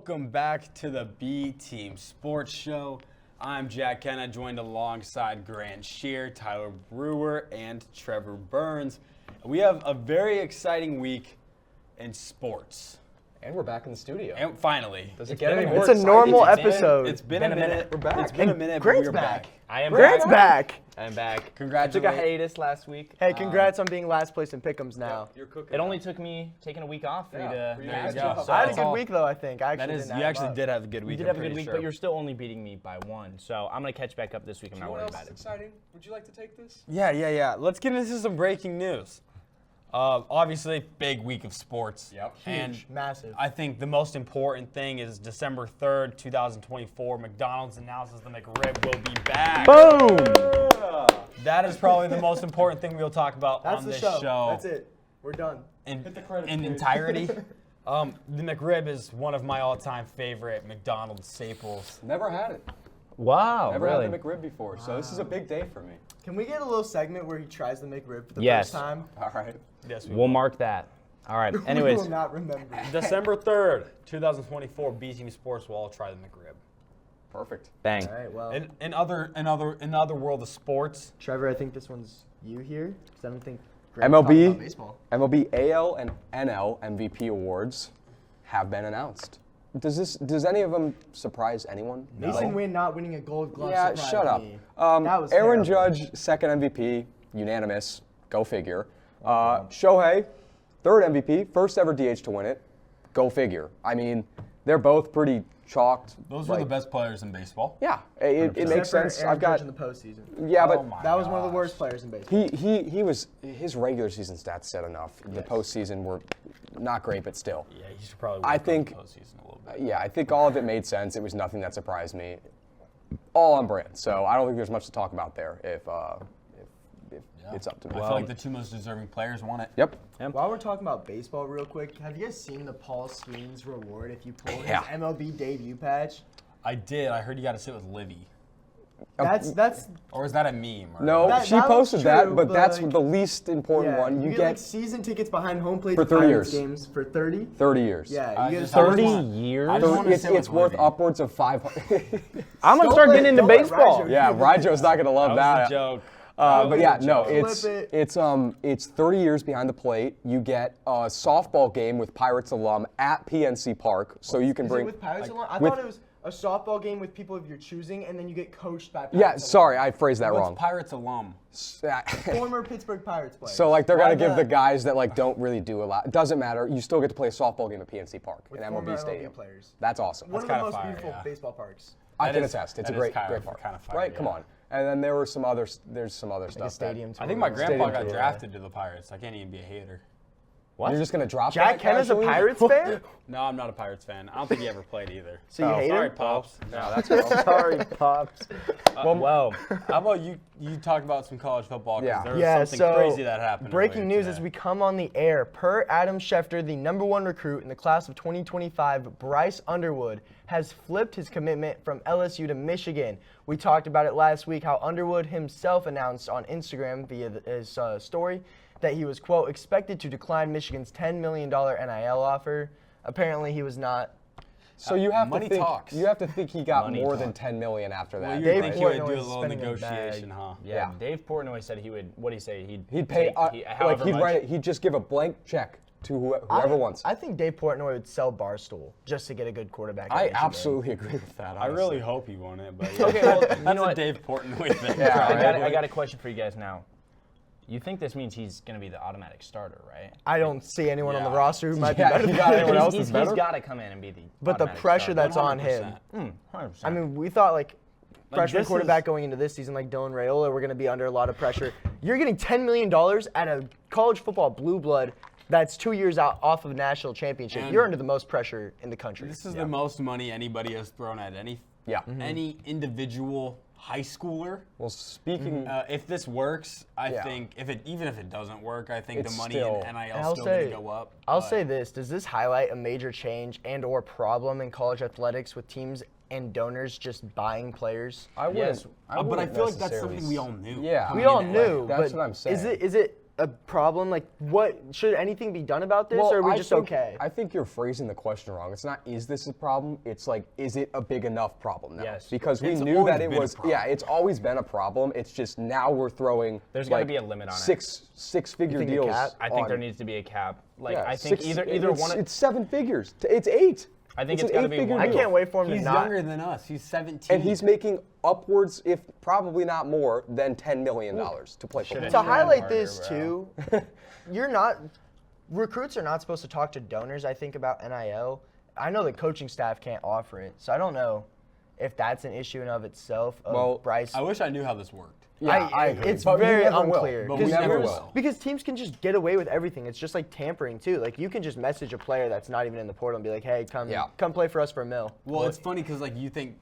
Welcome back to the B Team Sports Show. I'm Jack Kenna, joined alongside Grant Shear, Tyler Brewer, and Trevor Burns. We have a very exciting week in sports. And we're back in the studio. And finally. Does it get any more It's a normal exciting? episode. It's been a minute. We're back. It's been a minute, but Grant's we're back. I am Grant's back. I'm back. Congratulations. I took a hiatus last week. Hey, congrats on being last place in Pick'ems now. You're cooking. It only took me taking a week off for you to There you master. go. So I had a that's good all. week though. I think I That actually is, didn't you add actually up. did have a good week. you did I'm have a good pretty week, sure. but you're still only beating me by one. So I'm gonna catch back up this week. I'm not You know worried what about else is it. exciting? Would you like to take this? Yeah. Let's get into some breaking news. Obviously, big week of sports. Yep. And Huge, massive. I think the most important thing is December 3rd, 2024, McDonald's announces the McRib will be back. Boom! That is probably the most important thing we'll talk about That's on the this show. That's it. We're done. In, Hit the credits, in please. entirety. The McRib is one of my all-time favorite McDonald's staples. Never had it. Wow, Never had the McRib before, so this is a big day for me. Can we get a little segment where he tries the McRib for the Yes. first time? All right. Yes, We'll mark that. All right. we Anyways, will not remember. December 3rd, 2024, B Team Sports will all try the McRib. Perfect. bang. All right. Well, In other world of sports, Trevor, I think this one's you here because I don't think Grant's MLB. talking about baseball. MLB AL and NL MVP awards have been announced. Does any of them surprise anyone? Mason Wynn not winning a Gold Glove. Yeah, surprised shut up. me. Aaron That was terrible. Judge, second MVP, unanimous. Go figure. Shohei, third MVP, first ever DH to win it. Go figure. I mean, they're both pretty chalked. those are the best players in baseball. Yeah, it Except makes for sense. Aaron I've got Judge in the postseason. yeah, but Oh my That was one of the gosh. worst players in baseball. he was his regular season stats said enough. The Yes. postseason were not great, but still. Yeah, he should probably I work on think- the postseason a little bit. Yeah, I think all of it made sense. It was nothing that surprised me. All on brand. So I don't think there's much to talk about there if it's up to me. I feel like the two most deserving players won it. Yep. While we're talking about baseball real quick, have you guys seen the Paul Skeens reward if you pull Yeah. his MLB debut patch? I did. I heard you got to sit with Livy. That's Or is that a meme? Or No, That- she that was posted that, true, but but that's like- the least important yeah, one. You like get season tickets behind home plate For to 30 Pirates years. games for 30. 30 years. Yeah, you get just- a 30 want- years? I just wanna It's sit with it's worth Livy. upwards of 500. I'm gonna start getting into Don't let baseball. Rajo- Yeah, Rijo's not gonna love that was that. a joke. But yeah, no, joke. it's Flip it's 30 years behind the plate. You get a softball game with Pirates alum at PNC Park, so you can Is bring. it with Pirates along? I with- thought it was a softball game with people of your choosing, and then you get coached by Pirates Yeah, alum. sorry, I phrased that What's wrong. Pirates alum? Former Pittsburgh Pirates player. So like they're Why gonna give the not? guys that like don't really do a lot. It doesn't matter. You still get to play a softball game at PNC Park With in former MLB Stadium. players. That's awesome. One of the kinda most fire, beautiful yeah. baseball parks. I That can is- attest. It's a that is great kinda- park. kinda fire, right? Come yeah. on. And then there were some other. There's some other Like stuff. a stadium I tour. think my grandpa Stadium got tour. drafted to the Pirates. I can't even be a hater. What? You're just gonna drop Jack that Kenna's a casually? Pirates fan? No, I'm not a Pirates fan. I don't think he ever played either. So you hate Sorry, him? Pops. No, that's rough. Sorry, pops. Whoa. How about you talk about some college football? 'Cause Yeah. there was Yeah, something so crazy that happened. breaking earlier news today. as we come on the air. Per Adam Schefter, the #1 recruit in the class of 2025, Bryce Underwood, has flipped his commitment from LSU to Michigan. We talked about it last week, how Underwood himself announced on Instagram via his story that he was, quote, expected to decline Michigan's $10 million NIL offer. Apparently he was not. So you have Money to think. talks. You have to think he got Money more than talks. 10 million after that. Well, you Dave would think he would Portnoy do a is little spending a negotiation, bag. huh? Yeah, Dave Portnoy said he would. What did he say? He'd pay. Like however he'd much. write it. He'd just give a blank check to whoever wants. I think Dave Portnoy would sell Barstool just to get a good quarterback. at I Michigan. absolutely agree with that. I honestly. really hope he won it, but yeah. Okay, well, you that's know a what? Dave Portnoy thing. Yeah, I got a question for you guys now. You think this means he's going to be the automatic starter, right? I don't see anyone on the Yeah. roster who might Yeah, be better you than got him. anyone else he's that's better? got to come in and be the. But the automatic pressure starter. that's on him. 100%. 100%. I mean, we thought like freshman this quarterback is- going into this season, like Dylan Raiola, we're going to be under a lot of pressure. You're getting $10 million at a college football blue blood that's 2 years out off of a national championship. And- You're under the most pressure in the country. This is the most money anybody has thrown at any Mm-hmm. any individual high schooler. Well, speaking. If this works, I Yeah. think even if it doesn't work, I think It's the money still- in NIL I'll is still going say- to go up. I'll but say this. Does this highlight a major change and or problem in college athletics with teams and donors just buying players? I wouldn't. Yes, but I wouldn't feel like that's necessarily something we all knew. Yeah. We coming all in. knew, That's but what I'm saying. is it a problem? Like, what should anything be done about this, or are we just okay? I think you're phrasing the question wrong. It's not, is this a problem? It's like, is it a big enough problem now? Yes. Because we It's knew always that it been a was, problem. yeah, it's always been a problem. It's just now we're throwing There's gotta be a limit on it. six-figure think a deals. cap? I think on- there needs to be a cap. Like yeah, I think either it's, one. It's 7 figures. It's 8. I think it's it's an gotta be 8-figure one. I deal. can't wait for him He's to not. younger than us. He's 17. And he's making upwards, if probably not more, than $10 million to play football. To highlight harder, this bro. too, recruits are not supposed to talk to donors, I think, about NIL. I know the coaching staff can't offer it, so I don't know if that's an issue in of itself. Well, Bryce. I wish I knew how this worked. Yeah, I agree. It's But we very never will. unclear. But we 'cause never there's- will. Because teams can just get away with everything. It's just like tampering too. Like you can just message a player that's not even in the portal and be like, "Hey, come play for us for $1 million." Well, it's funny because like you think,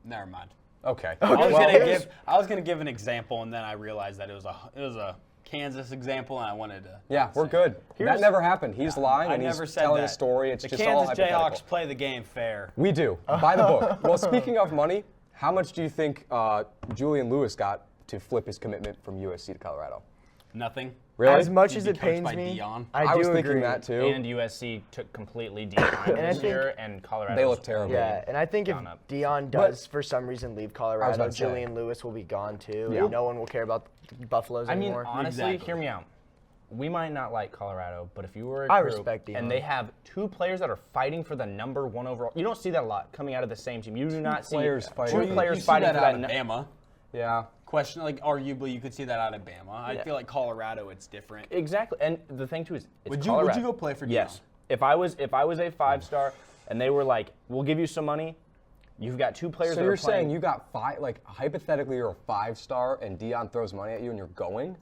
never mind. Okay. I was Well, gonna give an example, and then I realized that it was a Kansas example, and I wanted to. yeah, we're good. That never happened. He's lying I and never he's said telling that. a story. It's the just all Kansas hypothetical. Jayhawks play the game fair. We do. By the book. Well, speaking of money, how much do you think Julian Lewis got to flip his commitment from USC to Colorado? Nothing. Really? As much He'd as be it coached pains by me, Dion. I do was agree. thinking that too. And USC took completely Dion this think- year, and Colorado. They look terrible. Yeah, and I think if Gone up. Dion does for some reason leave Colorado, about to say. Julian Lewis will be gone too. Yeah. No one will care about the Buffaloes I mean, anymore. honestly, Exactly. hear me out. We might not like Colorado, but if you were a I group respect Dion. and they have 2 players that are fighting for the #1 overall, you don't see that a lot coming out of the same team. You do not see players fighting. 2 Well, you players you see fighting that for out of that. Bama. Yeah. Question, like arguably, you could see that out of Bama. I feel like Colorado, it's different. Exactly, and the thing too is, it's Would Colorado. you go play for Dion? Yes. If I was a 5-star and they were like, "We'll give you some money," you've got 2 players. So that you're are playing. saying you got 5, like hypothetically you're a 5-star and Dion throws money at you and you're going?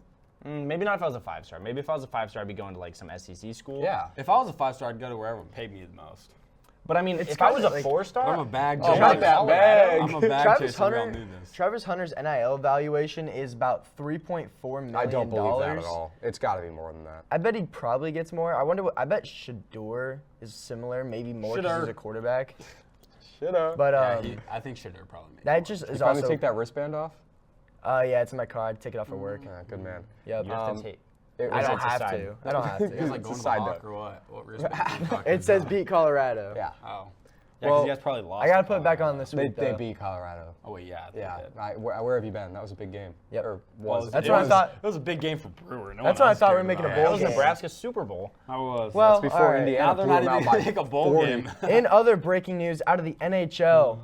Maybe not if I was a 5-star. Maybe if I was a 5-star, I'd be going to like some SEC school. Yeah. If I was a 5-star, I'd go to wherever paid me the most. But I mean, if I kinda was a like- 4-star, I'm a bag Oh, chaser. not that bag. I'm a bag Travis chaser. We all Hunter, knew this. Travis Hunter's NIL valuation is about $3.4 million. I don't believe that at all. It's got to be more than that. I bet he probably gets more. I wonder what. I bet Shador is similar, maybe more because Shador. he's a quarterback. Shoulda. But I think Shador probably made that more. just You is finally also. take that wristband off? Yeah, it's in my car. I take it off for work. Yeah, good man. Yep. you have to take. I don't it's a have side. to. I don't have It's to. like It's going a to side the Hawk note. or what? What wristband are you talking It says about? beat Colorado. Yeah. Oh. Yeah, Well, because you guys probably lost. I gotta to put it back on Colorado. this They, week. they though. beat Colorado. Oh wait, yeah. they Yeah. did. Where have you been? That was a big game. Yep. Or Well, was. That's it what I was- thought- It was a big game for Brewer. No That's one what I else thought we cared were making a about bowl it. That was game. Nebraska's Super Bowl. I was. Well, That's before all right. Indiana Now they're blew not them out even by make a bowl 40. game. In other breaking news out of the NHL,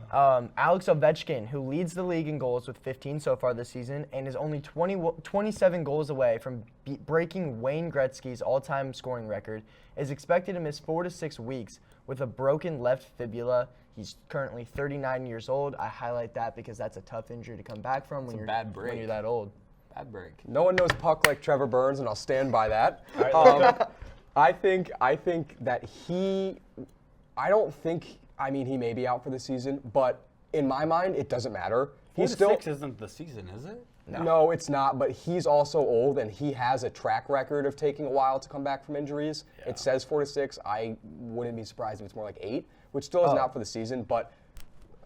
Alex Ovechkin, who leads the league in goals with 15 so far this season and is only 27 goals away from breaking Wayne Gretzky's all-time scoring record, is expected to miss 4 to 6 weeks with a broken left fibula. He's currently 39 years old. I highlight that because that's a tough injury to come back from when a you're bad when break. you're that old. Bad break. No one knows puck like Trevor Burns, and I'll stand by that. right, I think that I don't think. I mean, he may be out for the season, but in my mind, it doesn't matter. He's still 6 isn't the season, is it? no, it's not. But he's also old, and he has a track record of taking a while to come back from injuries. It says 4 to 6. I wouldn't be surprised if it's more like 8, which still isn't out for the season. But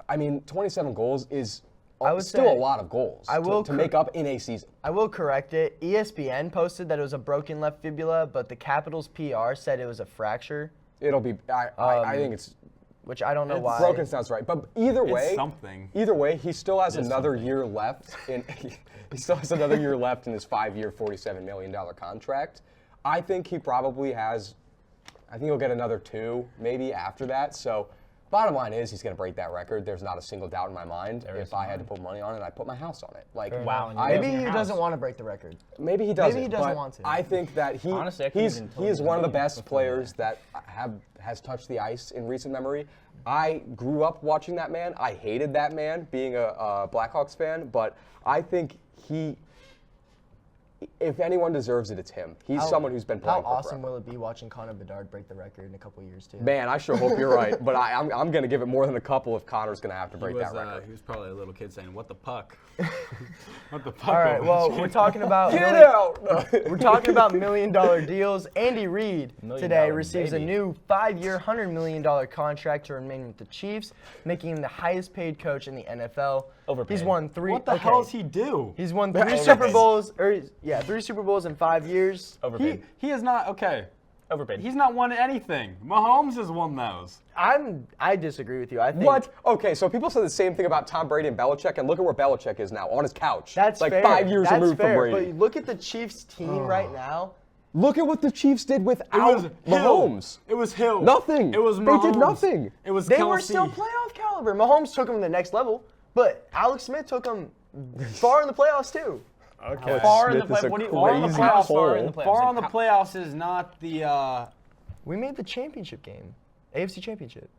I mean, 27 goals is I would still say- a lot of goals I will to make up in a season. I will correct it. ESPN posted that it was a broken left fibula, but the Capitals PR said it was a fracture, It'll be. I think it's which I don't know why. broken. Sounds right, but either way, something. Either way, he still has another year left. He still has another year left in his 5-year, $47 million contract. I think he probably has. I think he'll get another 2, maybe after that. So, bottom line is he's going to break that record. There's not a single doubt in my mind. If I had to put money on it, I'd put my house on it. Like, Wow, and you Maybe live in he your doesn't house. want to break the record. maybe he doesn't. Maybe he doesn't but want to. I think that he Honestly, I couldn't he's even he tell is you one of the the best name players that has touched the ice in recent memory. I grew up watching that man. I hated that man, being a Blackhawks fan, but I think if anyone deserves it, it's him. He's someone who's been playing How for awesome forever. will it be watching Connor Bedard break the record in a couple years too? Man, I sure hope you're right, but I'm going to give it more than a couple if Connor's going to have to break that record. He was probably a little kid saying, "What the puck? What the puck?" All right. Well, we're talking about Get out! we're talking about $1 million deals. Andy Reid $1 today million, receives baby. a new 5-year, $100 million contract to remain with the Chiefs, making him the highest-paid coach in the NFL. Overpaid. He's won 3. What the hell does he do? He's won 3 Super Bowls. Yeah, 3 Super Bowls in 5 years. Overpaid. He is not okay. Overpaid. He's not won anything. Mahomes has won those. I disagree with you. I think What? Okay, so people say the same thing about Tom Brady and Belichick, and look at where Belichick is now, on his couch. That's like fair. 5 years That's removed fair, from Brady. But look at the Chiefs team right now. Look at what the Chiefs did without Hill. Mahomes. It was Hill. Nothing. It was They Mahomes. did nothing. It was They Kelsey. were still playoff caliber. Mahomes took them to the next level, but Alex Smith took them far in the playoffs too. Okay. Far in the Smith is play- a what do you- far in the crazy playoffs, hole. far in the playoffs. Far on the Like, playoffs is not the. We made the championship game, AFC Championship.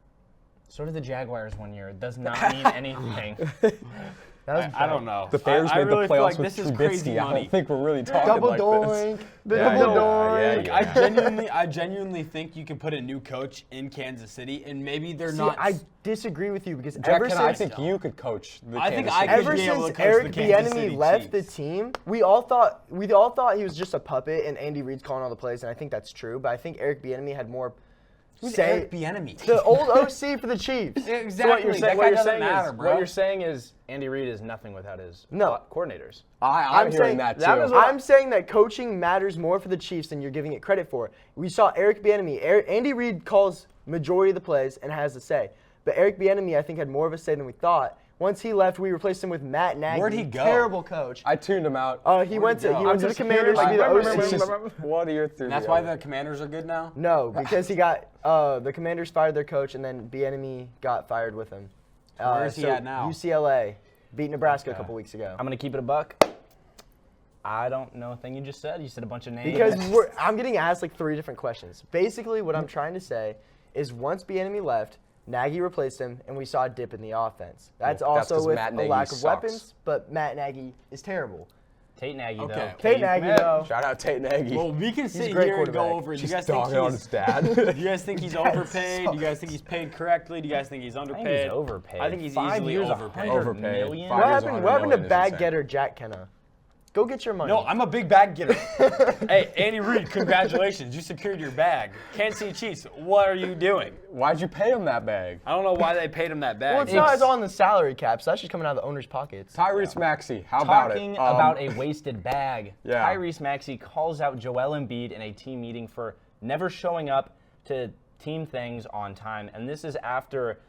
So did the Jaguars one year. It does not mean anything. That was I don't know. The Bears I made really the feel playoffs like with this is crazy Trubisky. I money. don't think we're really talking double like doink, this. the Yeah, double yeah, doink. yeah. I genuinely think you can put a new coach in Kansas City, and maybe they're See, not. I disagree with you because Jack, ever I since think you could coach the I think Kansas I City could ever be able to since coach Eric the Kansas Bieniemy City left the Chiefs. team, we all thought he was just a puppet and Andy Reid's calling all the plays, and I think that's true. But I think Eric Bieniemy had more Who's say. Eric Bieniemy? The old OC for the Chiefs. Exactly. So what you're saying, that what guy you're doesn't saying matter, is, bro. what you're saying is Andy Reid is nothing without his No. coordinators. I'm hearing that too. I'm saying that coaching matters more for the Chiefs than you're giving it credit for. We saw Eric Bieniemy. Andy Reid calls majority of the plays and has a say, but Eric Bieniemy I think had more of a say than we thought. Once he left, we replaced him with Matt Nagy. Where'd he go? Terrible coach. I tuned him out. He went to go? the just Commanders to be the hearing- OC. It's just one ear through That's the why other. the Commanders are good now. No, because he got the Commanders fired their coach, and then Bieniemy got fired with him. Where's he at now? UCLA beat Nebraska a couple weeks ago. I'm going to keep it a buck. I don't know a thing you just said. You said a bunch of names. Because I'm getting asked like 3 different questions. Basically, what I'm trying to say is once Bieniemy left, Nagy replaced him, and we saw a dip in the offense. That's Well, that's also 'cause with Matt a Nagy lack of sucks. weapons, but Matt Nagy is terrible. Tate Nagy, Okay. though. Tate Nagy, though. Shout out Tate Nagy. Well, we can a sit great here and go quarterback. over it. Do you Just guys think dogging on his he's? dad. Do you guys think he's overpaid? Do you guys think he's paid correctly? Do you guys think he's I think underpaid? he's overpaid. I think he's 5 easily years, overpaid. 100 Overpaid. million? 5 What years, happened? 100 What happened to million is bag insane. getter Jack Kenna? Go get your money. No, I'm a big bag getter. Hey, Andy Reid, congratulations. You secured your bag. Kansas City Chiefs, what are you doing? Why'd you pay him that bag? I don't know why they paid him that bag. Well, it's all in the salary cap, so that's just coming out of the owner's pockets. Tyrese Maxey, how about it? Talking about a wasted bag. Yeah. Tyrese Maxey calls out Joel Embiid in a team meeting for never showing up to team things on time. And this is after,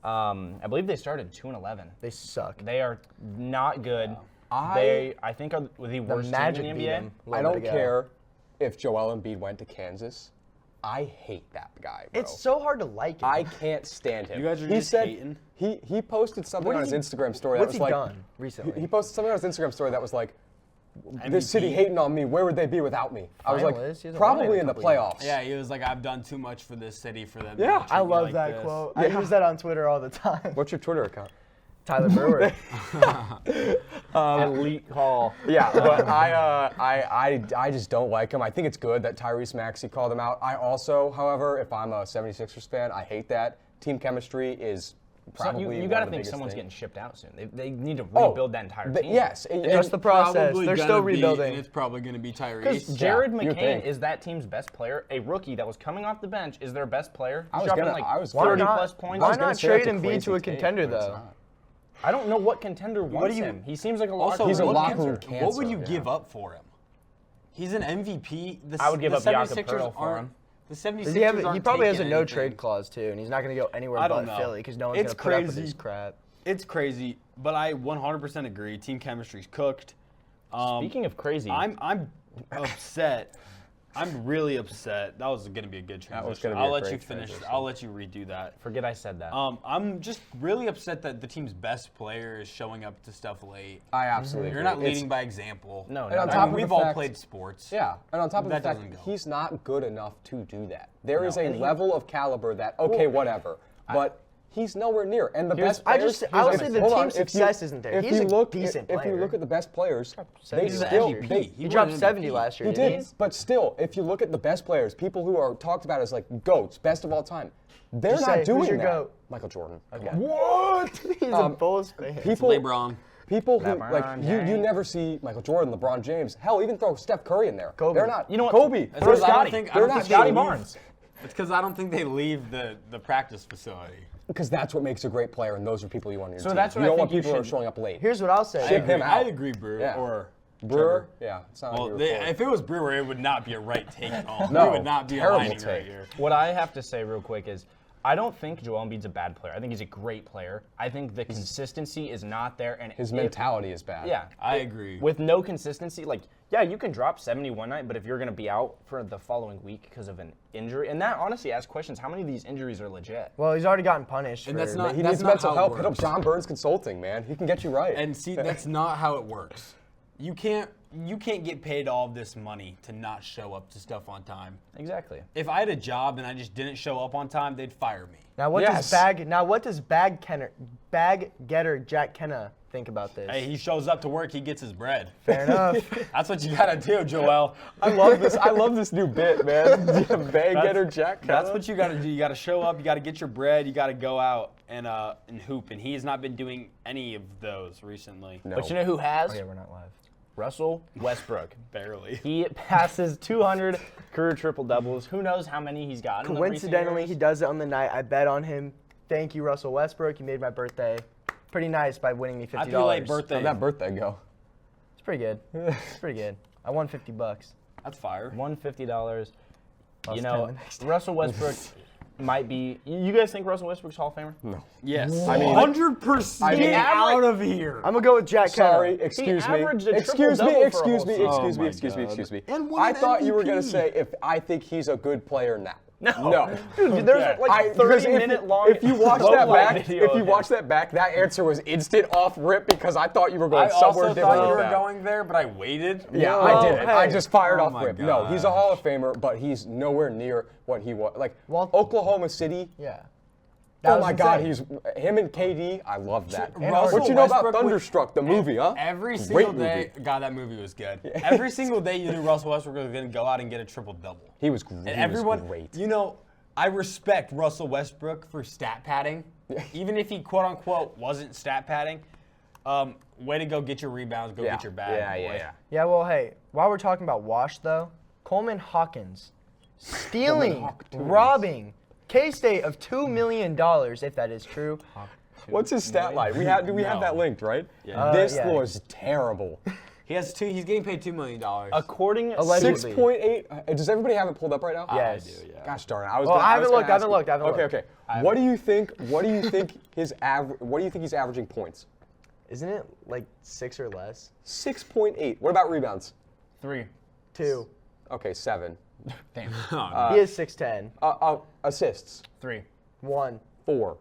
I believe they started 2-11. They suck. They are not good. I- They, I think, are the The worst Magic team in beat the NBA. him. a I little don't bit ago. care if Joel Embiid went to Kansas. I hate that guy, bro. It's so hard to like him. I can't stand him. You guys are he just said, hating? He posted something What on has his he- Instagram story what's that he was like done recently? He posted something on his Instagram story that was like, this MVP? city hating on me. Where would they be without me? I was Finalist. He like, hasn't won it probably in in a the couple years. playoffs. Yeah, he was like, I've done too much for this city for them. Yeah. to treat I me love like that this. quote. I use that on Twitter all the time. What's your Twitter account? Tyler Brewer. Elite call. Yeah, but I just don't like him. I think it's good that Tyrese Maxey called him out. I also, however, if I'm a 76ers fan, I hate that. Team chemistry is So probably you one got of to the think biggest someone's things. getting shipped out soon. They need to Oh, rebuild that entire the- team. Yes. Just the process. Probably They're gonna still be, rebuilding. and it's probably going to be Because Tyrese. Jared you McCain think. is that team's best player. A rookie that was coming off the bench is their best player. He's was dropping gonna- like I was 30 gonna- plus points. Why was gonna not say that's trade a Embiid crazy to a take, contender, but it's though? not. I don't know what contender wants do you- him. He seems like a Also, locker He's a room locker room cancer. cancer. What would you yeah. give up for him? He's an MVP. I would give up Jakob 76ers Poeltl for aren't- him. The 76ers Does he have? He aren't probably has a taking no anything. trade clause too, and he's not going to go anywhere I but don't know. Philly because no one's going It's to put up with crazy. this crap. It's crazy, but I 100% agree. Team chemistry's cooked. Speaking of crazy, I'm upset. I'm really upset. That was going to be a good transition. was gonna be I'll a let you great finish. transition. I'll let you redo that. forget I said that. I'm just really upset that the team's best player is showing up to stuff late. I absolutely You're agree. not It's- leading by example. No, And on no, top I of mean, the we've all fact- played sports. Yeah, and on top of That the fact, doesn't go. he's not good enough to do that. There is No, a and he- level of caliber that, okay, whatever, but he's nowhere near. And the Here's- best I players. just- I would say the hold team on, if you- success isn't there. If He's you a look, decent if you player. look at the best players, they He's an still MVP. they, He won dropped an 70 MVP. last year. he didn't did, but still, if you look at the best players, people who are talked about as like GOATs, best of all time, they're Just not say, who's doing your that. GOAT? Michael Jordan. Okay. What? He's a Bulls fan. People, LeBron. People who LeBron like you James. never see Michael Jordan, LeBron James. Hell, even throw Steph Curry in there. Kobe. They're not. You know what? Kobe. It's Throw 'cause I don't Scotty. think- I They're don't not think they Scotty leave- Barnes. It's because I don't think they leave the practice facility. Because that's what makes a great player, and those are people you want on your So team. that's what you I don't think want you people who are should- showing up late. Here's what I'll say. Ship him out. I agree, Brew. Yeah. Or Brewer? Yeah, it's not Well, like we were if it was Brewer, it would not be a right take at all. No, it would not be terrible aligning right take. here. What I have to say real quick is I don't think Joel Embiid's a bad player. I think he's a great player. I think the consistency is not there. And His mentality is bad. Yeah. I agree. With no consistency, like, yeah, you can drop 70 one night, but if you're going to be out for the following week because of an injury, and that honestly asks questions, how many of these injuries are legit? Well, he's already gotten punished. And for- that's not- He That's needs mental how it help. Hit up works. John Burns Consulting, man. He can get you right. And see, that's not how it works. You can't get paid all of this money to not show up to stuff on time. Exactly. If I had a job and I just didn't show up on time, they'd fire me. Now what Yes. does bag getter Jack Kenna think about this? Hey, he shows up to work, he gets his bread. Fair enough. That's what you gotta do, Joel. I love this. I love this new bit, man. Bag getter Jack. That's what you gotta do. You gotta show up, you gotta get your bread, you gotta go out and hoop. And he has not been doing any of those recently. No. But you know who has? Oh, yeah, we're not live. Russell Westbrook. Barely. He passes 200 career triple doubles. Who knows how many he's gotten? in the recent Coincidentally, he years? does it on the night. I bet on him. Thank you, Russell Westbrook. You made my birthday pretty nice by winning me $50. Happy late birthday. How'd that birthday go? It's pretty good. It's pretty good. I won $50. That's fire. Won $50. Plus You know, 10 the next Russell Westbrook might be. You guys think Russell Westbrook's Hall of Famer? No. Yes. I mean- 100% I mean- out of here. I'm going to go with Jack Sorry, Kenna. excuse me. averaged a Excuse me, triple-double for a excuse whole me, season. excuse Oh me, my excuse me, God. excuse me. And won I an thought you were going to MVP. say if I think he's a good player now. No. Dude, there's Okay. like Because 30-minute long. if you watch low that light back, video if you of watch him. that back, that answer was instant off rip because I thought you were I going somewhere also different thought you with were that. going there, but I waited. Yeah, No, I did. I hey. just fired Oh off my rip. No, he's a gosh. Hall of Famer, but he's nowhere near what he was. Like Well- Oklahoma City. Yeah. That Oh was my God, insane. he's him and KD. I love that. Russell What you know about Westbrook was- Thunderstruck, the movie, huh? Every Great single movie. day, God, that movie was good. Every single day, you knew Russell Westbrook was going to go out and get a triple double. He was great. And everyone, great. you know, I respect Russell Westbrook for stat padding, even if he quote unquote wasn't stat padding. Way to go, get your rebounds, go get your bag. boy. Yeah, well, hey, while we're talking about Wash, though, Coleman Hawkins stealing, robbing K-State of $2 million, if that is true. What's his stat line? We have that linked, right? Yeah. This yeah. was terrible. He's getting paid $2 million. According Allegedly. 6.8. Does everybody have it pulled up right now? Yes. I do, yeah. Gosh darn it! I was. Well, gonna, I I haven't was gonna looked, I ask haven't you- looked, I haven't Okay, looked. okay. What do you think? What do you think his average? What do you think he's averaging points? Isn't it like 6 or less? 6.8. What about rebounds? 3. 2. Okay, 7. Damn. He is 6'10". Assists 3. 1. 4.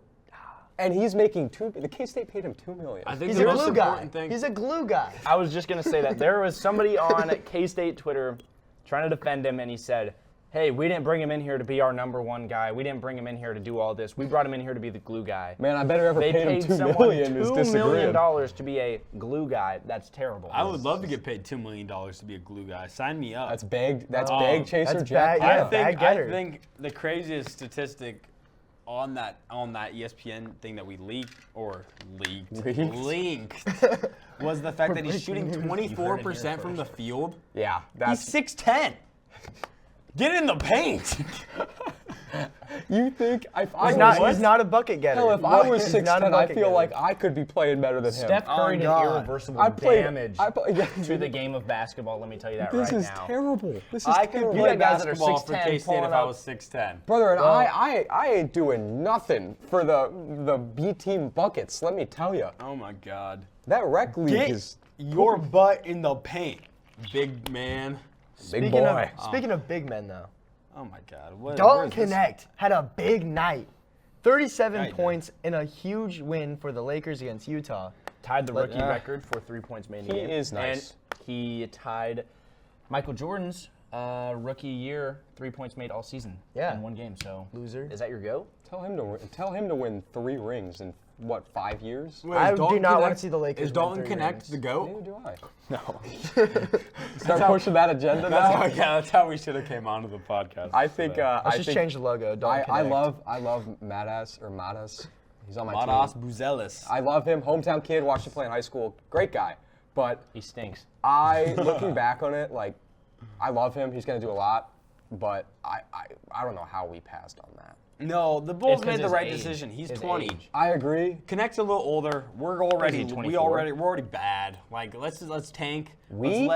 And he's making the K-State paid him $2 million. I think He's the a most glue guy. important thing. He's a glue guy. I was just gonna say that there was somebody on K-State Twitter trying to defend him, and he said, "Hey, we didn't bring him in here to be our number one guy. We didn't bring him in here to do all this. We brought him in here to be the glue guy." Man, I bet whoever They paid him paid $2 someone million is $2 disagreeing. million to be a glue guy. That's terrible. I would love to get paid $2 million to be a glue guy. Sign me up. That's bag. That's Oh, bag chaser that's Jack. bag- yeah. I bag think I getter. think the craziest statistic on that ESPN thing that we linked was the fact that he's shooting 24% from the field. Yeah, He's that's. 6'10". Get in the paint. You think if I He's was not a bucket getter. hell, if I was He's not a 6'10", I bucket feel getter. like I could be playing better than him. Steph Curry did God. irreversible I played. damage Yeah, to the game of basketball. Let me tell you that This right is now. terrible. This is I could terrible. You play got guys that are basketball for 6'10" K-State pulling if I up. was 6'10". Brother, and Well- I ain't doing nothing for the B team buckets. Let me tell you, Oh my God. that rec league Get is your butt in the paint, big man. big boy. Speaking of big men, though, Oh my God. What, Dalton where's this- Connect had a big night. 37 Yeah, he did. points in a huge win for the Lakers against Utah. Tied the rookie yeah. record for 3 points made in a He game. is nice. And he tied Michael Jordan's rookie year 3 points made all season Yeah. in one game. So Loser. Is that your go? Tell him to win 3 rings in what 5 years? Wait, I is do Dalton not want Connect- to see the Lakers Is win Dalton 3 Connect rings. the GOAT? Neither do I. No. Start pushing that agenda now. That's how we should have came onto the podcast. I think. Let's I just think change the logo. Dalton I Connect. love Matas. He's on my Matas team. Buzelis. I love him. Hometown kid. Watched him play in high school. Great guy. But He stinks. looking back on it, like, I love him. He's gonna do a lot. but I don't know how we passed on that. No, the Bulls It's 'cause made the his right age. decision. He's His 20. age. I agree. Connect's a little older. We're already Isn't he we're 24? already bad. Like let's tank. We?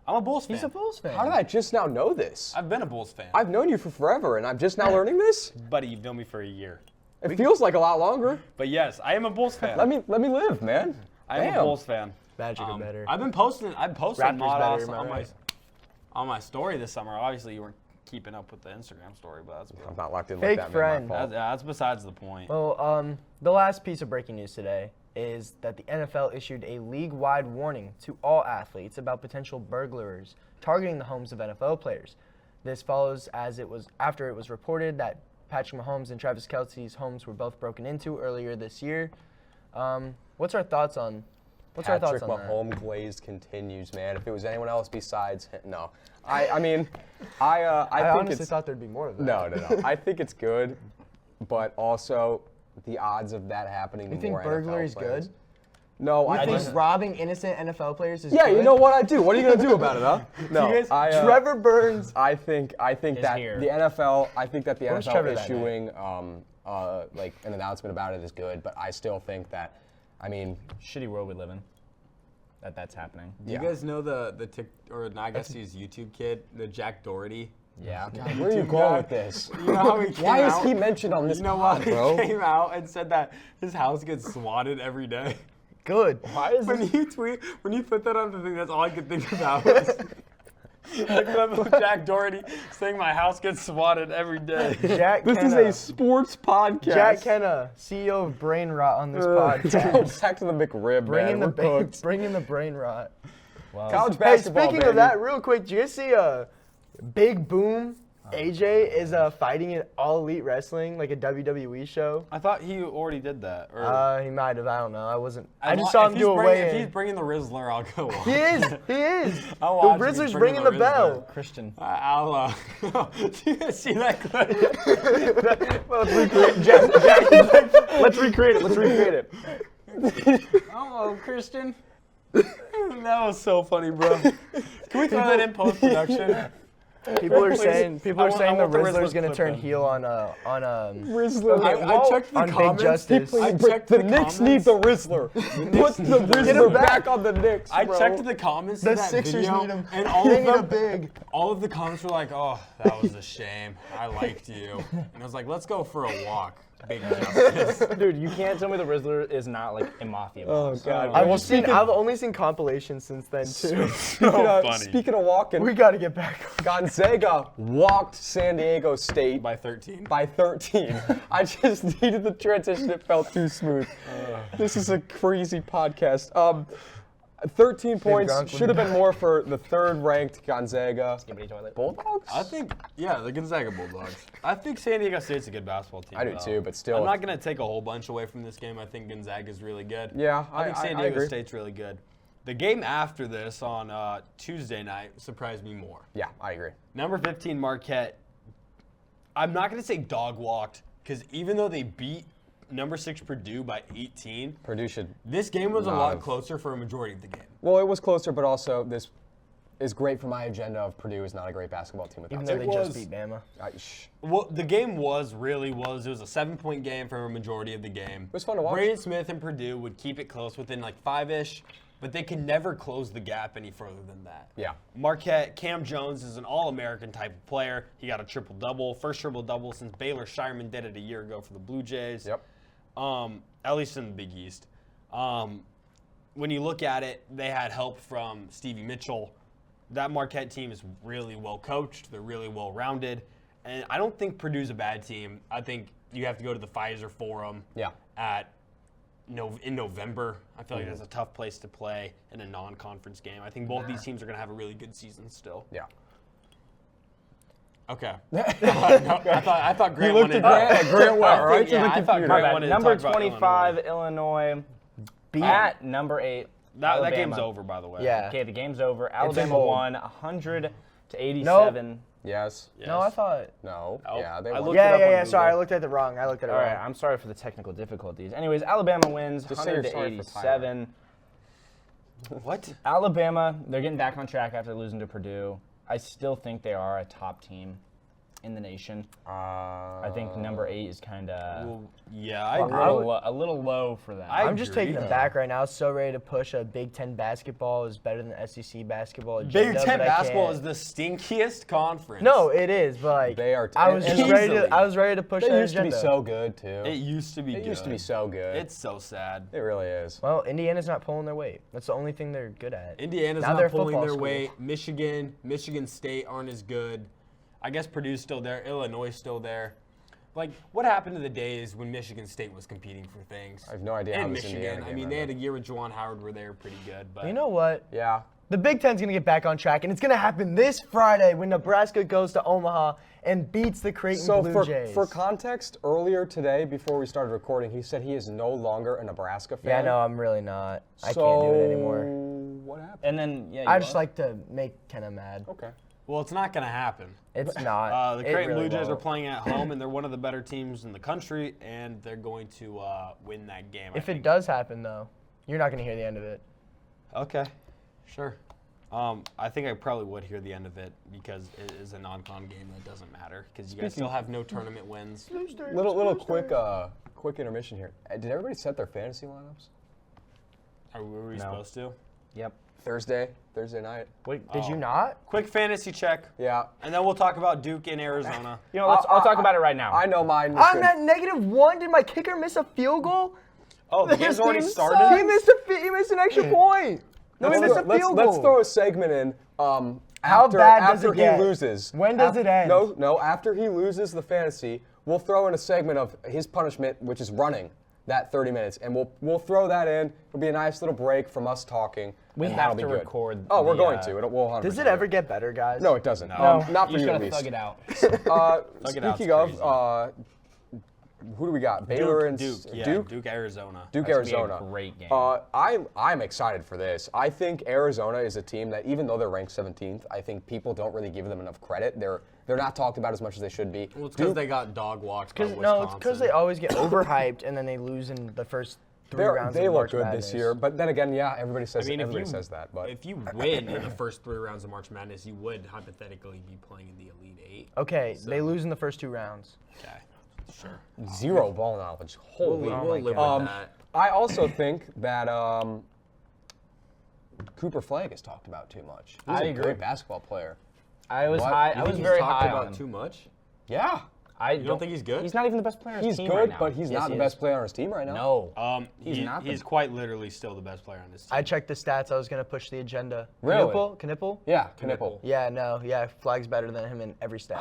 I'm a Bulls fan. He's a Bulls fan. How did I just now know this? I've been a Bulls fan. I've known you for forever, and I'm just now learning this. Buddy, you've known me for a year. It feels like a lot longer. But yes, I am a Bulls fan. Let me live, man. I am a Damn. Bulls fan. Magic are better. I've posted Raptors mod better, am I right? on my story this summer. Obviously, you weren't keeping up with the Instagram story, but that's I'm not locked in Fake like that. friend. Man, my fault. that's besides the point. Well, the last piece of breaking news today is that the NFL issued a league-wide warning to all athletes about potential burglars targeting the homes of NFL players. This follows after it was reported that Patrick Mahomes and Travis Kelce's homes were both broken into earlier this year. What's our thoughts on? Patrick that? Mahomes glaze continues, man. If it was anyone else besides him, no. I mean, I think honestly it's thought there'd be more of that. no. I think it's good, but also the odds of that happening. You to think more burglary's NFL players. good? No, I think just- robbing innocent NFL players is Yeah, good. you know what I do. What are you gonna do about it, huh? No, guys- Trevor Burns. I think that here. the NFL. I think that the Where's NFL Trevor that issuing like an announcement about it is good, but I still think that, I mean, Shitty world we live in. That's happening. Do you guys know the I guess he's YouTube kid, the Jack Doherty? Yeah. where are you YouTube going guy. with this? You know how he came Why is out? he mentioned on this You know pod, why he bro? came out and said that his house gets swatted every day? Good. Why is When this? when you put that on the thing, that's all I could think about. Was Jack Doherty saying my house gets swatted every day. Jack This Kenna. is a sports podcast. Jack Kenna, CEO of Brain Rot on this podcast. Back to the McRib, Bring in man. the We're cooked. bring in the brain rot. Well, College Hey, basketball, speaking baby. of that, real quick, did you guys see Big Boom? AJ is fighting in All Elite Wrestling, like a WWE show. I thought he already did that. Or He might have. I don't know. I wasn't. I As just long- saw if him he's do a bringing- If weigh he's bringing the Rizzler, I'll go watch. He is. He is. I'll The watch if he's Rizzler's bringing the bell. Christian. I'll. Do you guys see that clip? Let's recreate. Jack, Let's recreate it. Let's recreate it. Hello, Christian. That was so funny, bro. Can we throw that in post production? people are Please. saying the I want the the Rizzler's Rizzler gonna clip turn in. heel on Rizzler. I checked the on Big comments. Justice. I But checked the the Knicks comments. need the Rizzler. Put the him Rizzler back. back on the Knicks, I bro. checked the comments The to that Sixers video, need him. and all They of need a them, big. all of the comments were like, "Oh, that was a shame. I liked you," and I was like, "Let's go for a walk, Big Justice." Dude, you can't tell me the Rizzler is not like a mafia boss. God. I've only seen compilations since then too. Speaking of walking, We got to get back. Gonzaga walked San Diego State By 13. by 13. I just needed the transition. It felt too smooth. This is a crazy podcast. 13 points Gronk should have been more for the third-ranked Gonzaga Skibbity toilet. Bulldogs. I think, yeah, the Gonzaga Bulldogs. I think San Diego State's a good basketball team. I do though. too, but still. I'm not going to take a whole bunch away from this game. I think Gonzaga's really good. Yeah, I think San I Diego agree. State's really good. The game after this on Tuesday night surprised me more. Yeah, I agree. Number 15, Marquette. I'm not going to say dog walked, because even though they beat number 6 Purdue by 18, Purdue should. this game was a Not lot have- closer for a majority of the game. Well, it was closer, but also this is great for my agenda of Purdue is not a great basketball team without Even though them. they was- just beat Bama. Well, the game really was. It was a 7-point game for a majority of the game. It was fun to watch. Braden Smith and Purdue would keep it close within like 5-ish, but they could never close the gap any further than that. Yeah. Marquette, Cam Jones is an All-American type of player. He got a triple-double, first triple-double since Baylor Shireman did it a year ago for the Blue Jays. Yep. At least in the Big East. When you look at it, they had help from Stevie Mitchell. That Marquette team is really well coached. They're really well rounded. And I don't think Purdue's a bad team. I think you have to go to the Pfizer Forum Yeah. in November. I feel like that's a tough place to play in a non-conference game. I think both these teams are going to have a really good season still. Yeah. Okay. I thought Grant looked at wanted Grant went right to the I thought computer. Grant My bad. wanted to Number talk about 25, Illinois. At number 8, That Alabama. game's over, by the way. Yeah. Okay, the game's over. Alabama hold. won 100 to 87. Yes. Yes. No, I thought. No. Oh, Yeah. They I won. looked it up Yeah. on Yeah. Sorry, I Google. looked at it wrong. I looked at it All right, wrong. I'm sorry for the technical difficulties. Anyways, Alabama wins Just say you're 100 to sorry for Tyler. 87. What? Alabama, they're getting back on track after losing to Purdue. I still think they are a top team. in the nation. I I think number 8 is kind of Well, yeah, I a agree. little low for that. I'm just agree. taking it back right now. So ready to push a Big Ten basketball is better than SEC basketball agenda. Big Ten but I basketball can't. is the stinkiest conference. No, it is, but like They are I was just ready easily. to. I was ready to push They that used to be agenda. so good too. It used to be It good. used to be so good. It's so sad. It really is. Well, Indiana's not pulling their weight. That's the only thing they're good at. Indiana's Now they're not a pulling football their school. weight. Michigan State aren't as good. I guess Purdue's still there. Illinois is still there. Like, what happened to the days when Michigan State was competing for things? I have no idea how And this Michigan. Indiana I game mean, they had ended. a year with Juwan Howard where they were pretty good. But You know what? Yeah. The Big Ten's gonna get back on track, and it's gonna happen this Friday when Nebraska goes to Omaha and beats the Creighton So Blue for, Jays. for context, earlier today, before we started recording, he said he is no longer a Nebraska fan. yeah, no, I'm really not. I So, can't do it anymore. What happened? and then yeah, I you just are. like to make Kenna mad. Okay. well, it's not going to happen. It's not. The It Creighton really Blue Jays are won't. playing at home, and they're one of the better teams in the country, and they're going to win that game. I If it think. does happen, though, you're not gonna hear the end of it. Okay, sure. I think I probably would hear the end of it because it is a non-con game that doesn't matter because you guys still have no tournament wins. Little quick intermission here. Did everybody set their fantasy lineups? Were we No. supposed to? Yep. Thursday night. Wait, did Oh. you not? Quick fantasy check, Yeah. and then we'll talk about Duke in Arizona. You know, I'll talk about it right now. I know mine. I'm at -1. Did my kicker miss a field goal? Oh, the game's already This team started? sucks. He missed an extra point. No, he missed a field goal. Let's throw a segment in. How After, bad does after it get? he loses. When does it end? No. After he loses the fantasy, we'll throw in a segment of his punishment, which is running that 30 minutes, and we'll throw that in. It'll be a nice little break from us talking. We and have that'll to be good. record Oh, we're the, going to. We'll 100% Does it do ever get better, guys? No, it doesn't. No. Not for you you, just at gotta least. thug it out. Thug it out's Speaking of, crazy. who do we got? Baylor and Duke, yeah, Duke. Duke, Arizona. Duke, That's gonna be a Arizona. great game. I'm excited for this. I think Arizona is a team that, even though they're ranked 17th, I think people don't really give them enough credit. They're not talked about as much as they should be. Well, it's because they got dog walked by Wisconsin. No, it's because they always get overhyped and then they lose in the first 3 rounds They of look March good Madness. this year, but then again, yeah, everybody says I mean, everybody says that. But if you win in the first 3 rounds of March Madness, you would hypothetically be playing in the Elite Eight. Okay, they lose in the first 2 rounds. Okay, sure. zero ball knowledge. Holy. We'll live God. with that. I also think that Cooper Flagg is talked about too much. He's I a agree. great basketball player. I was What? high. You I think was he's very talked high about on him. too much? Yeah, I don't think he's good? He's not even the best player on his he's team good, right now. but he's Yes, not he the is. best player on his team right now. No. He's not the- quite literally still the best player on his team. I checked the stats. I was going to push the agenda. Really? Knipple? Yeah, Knipple. Yeah, no. Yeah, Flag's better than him in every stat.